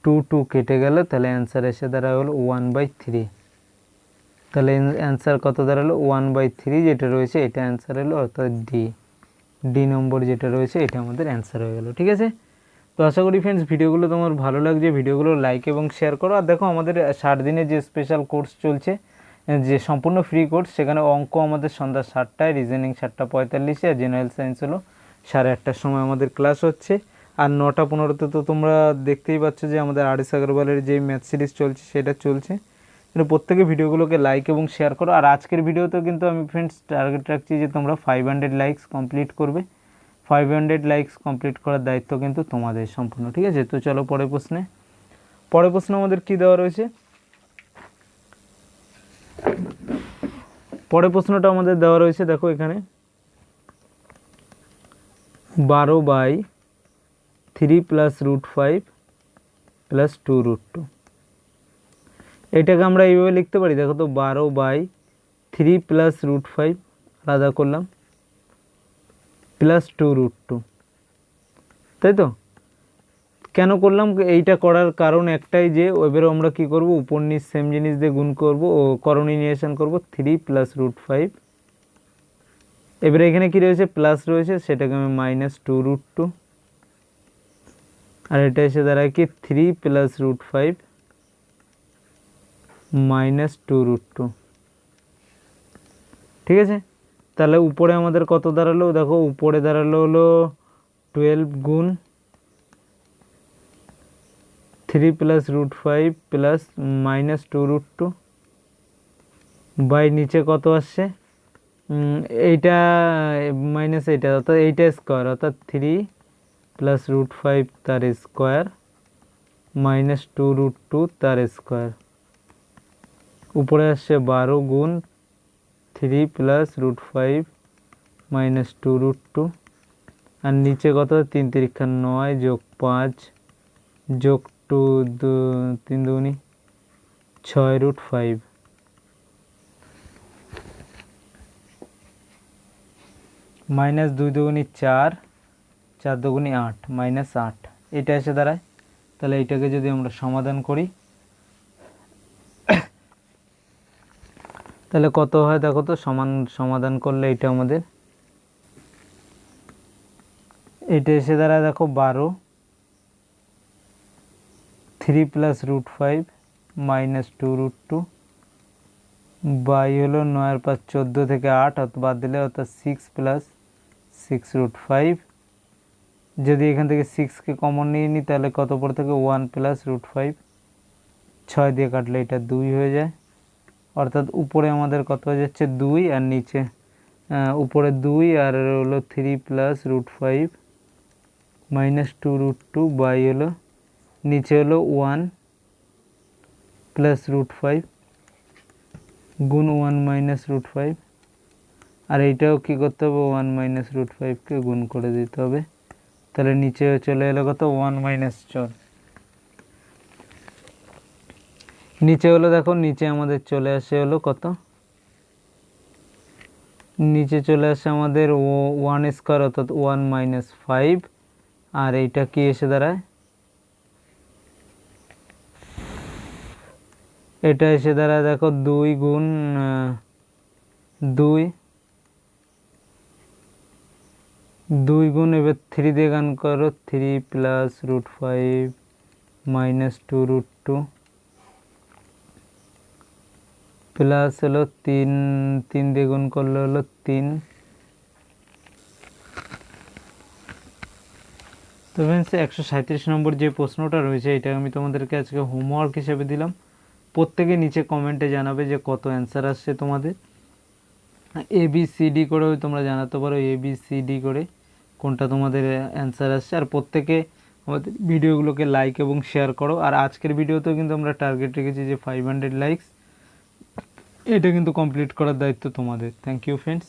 2 কেটে গেল, তাহলে অ্যান্সার এসে দাঁড়ায় হলো 1/3। তাহলে অ্যান্সার কত দাঁড়ালো 1/3 যেটা রয়েছে এটা অ্যান্সার হলো, অর্থাৎ ডি নম্বর যেটা রয়েছে এটা আমাদের অ্যান্সার হয়ে গেল। ঠিক আছে, তো আশা করি ফ্রেন্ডস ভিডিওগুলো তোমার ভালো লাগছে, ভিডিওগুলো লাইক এবং শেয়ার করো। আর দেখো আমাদের 60 দিনের যে স্পেশাল কোর্স চলছে, যে সম্পূর্ণ ফ্রি কোর্স, সেখানে অঙ্ক আমাদের সন্ধ্যা 7টায়, রিজনিং 7:45, আর জেনারেল সায়েন্স হলো 8:30টার সময় আমাদের ক্লাস হচ্ছে। আর 9:15-তে তো তোমরা দেখতেই পাচ্ছ যে আমাদের আর এস আগরওয়ালের যে ম্যাথ সিরিজ চলছে সেটা চলছে। কিন্তু প্রত্যেকে ভিডিওগুলোকে লাইক এবং শেয়ার করো। আর আজকের ভিডিওতেও কিন্তু আমি ফ্রেন্ডস টার্গেট রাখছি যে তোমরা 500 লাইকস কমপ্লিট করবে। 500 লাইকস কমপ্লিট করার দায়িত্ব কিন্তু তোমাদের সম্পূর্ণ। ঠিক আছে, তো চলো পরের প্রশ্ন আমাদের কি দেওয়া রয়েছে। পরের প্রশ্নটা আমাদের দেওয়া রয়েছে দেখো এখানে 12/3 প্লাস √5 প্লাস 2√2। এটাকে আমরা এইভাবে লিখতে পারি, দেখো তো 12/3 প্লাস √5 আলাদা করলাম প্লাস 2√2, তাই তো। কেন করলাম এইটা? করার কারণ একটাই, যে এবারে আমরা কি করব, উপর নিচ সেম জিনিস দিয়ে গুণ করব ও করণীয় নিরসন করব 3 প্লাস √5। এবারে এখানে কি রয়েছে প্লাস রয়েছে, সেটাকে আমি মাইনাস 2√2, আর এটা এসে দাঁড়ায় কি 3 প্লাস √5 মাইনাস 2√2। ঠিক আছে, তাহলে উপরে আমাদের কত দাঁড়ালো, দেখো উপরে দাঁড়ালো হলো 12 গুণ 3 প্লাস √5 প্লাস মাইনাস 2√2 বাই নিচে কত আসছে, এইটা মাইনাস এইটা, অর্থাৎ এইটা স্কোয়ার, অর্থাৎ 3 প্লাস √5 তার স্কোয়ার মাইনাস 2√2 তার স্কোয়ার, উপরে আসছে 12 গুণ 3 প্লাস √5 মাইনাস 2√2, আর নিচে কত 3 × 9 যোগ 5 যোগ 2 3 2 6√5 মাইনাস 2 2 4 4 2 8 মাইনাস 8, এটা এসে দাঁড়ায়। তাহলে এইটাকে যদি আমরা সমাধান করি, তাহলে কত হয় দেখো তো, সমাধান করলে এটা আমাদের, এটা এসে দাঁড়ায় দেখো 12, 3 + √5 - 2√2 বাই হলো 9 আর 5 14 থেকে 8 বাদ দিলে অর্থাৎ 6 + 6√5। যদি এখান থেকে 6কে কমন নিয়ে নিই তাহলে কত পড়ে থাকে 1 + √5, 6 দিয়ে কাটলে এটা 2 হয়ে যায়। অর্থাৎ উপরে আমাদের কত হয়ে যাচ্ছে 2 আর নিচে উপরে 2 আর হলো 3 + √5 - 2√2 বাই হলো নিচে হলো 1 + √5 গুণ 1 - √5, আর এইটাও কী করতে হবে 1 - √5কে গুণ করে দিতে হবে। তাহলে নিচে চলে এলো কত 1 - 4। নিচে হলো দেখো, নিচে আমাদের চলে আসে হলো কত, নিচে চলে আসে আমাদের 1² অর্থাৎ 1 - 5, আর এইটা কি এসে দাঁড়ায়, এটা এসে দাঁড়ায় দেখো 2 গুণ 2 গুণ, এবার 3 দিয়ে গান করো, 3 + √5 - 2√2 প্লাস হলো 3 দিয়ে গুণ করলে হলো 3। তো ফ্রেন্ডস 137 নম্বর যে প্রশ্নটা রয়েছে এটা আমি তোমাদেরকে আজকে হোমওয়ার্ক হিসেবে দিলাম। প্রত্যেকে নিচে কমেন্টে জানাবে যে কত অ্যান্সার আসছে তোমাদের। ABCD করেও তোমরা জানাতে পারো, ABCD করে কোনটা তোমাদের অ্যান্সার আসছে। আর প্রত্যেকে আমাদের ভিডিওগুলোকে লাইক এবং শেয়ার করো। আর আজকের ভিডিওতেও কিন্তু আমরা টার্গেট রেখেছি যে 500 লাইকস, এটা কিন্তু কমপ্লিট করার দায়িত্ব তোমাদের। Thank you friends.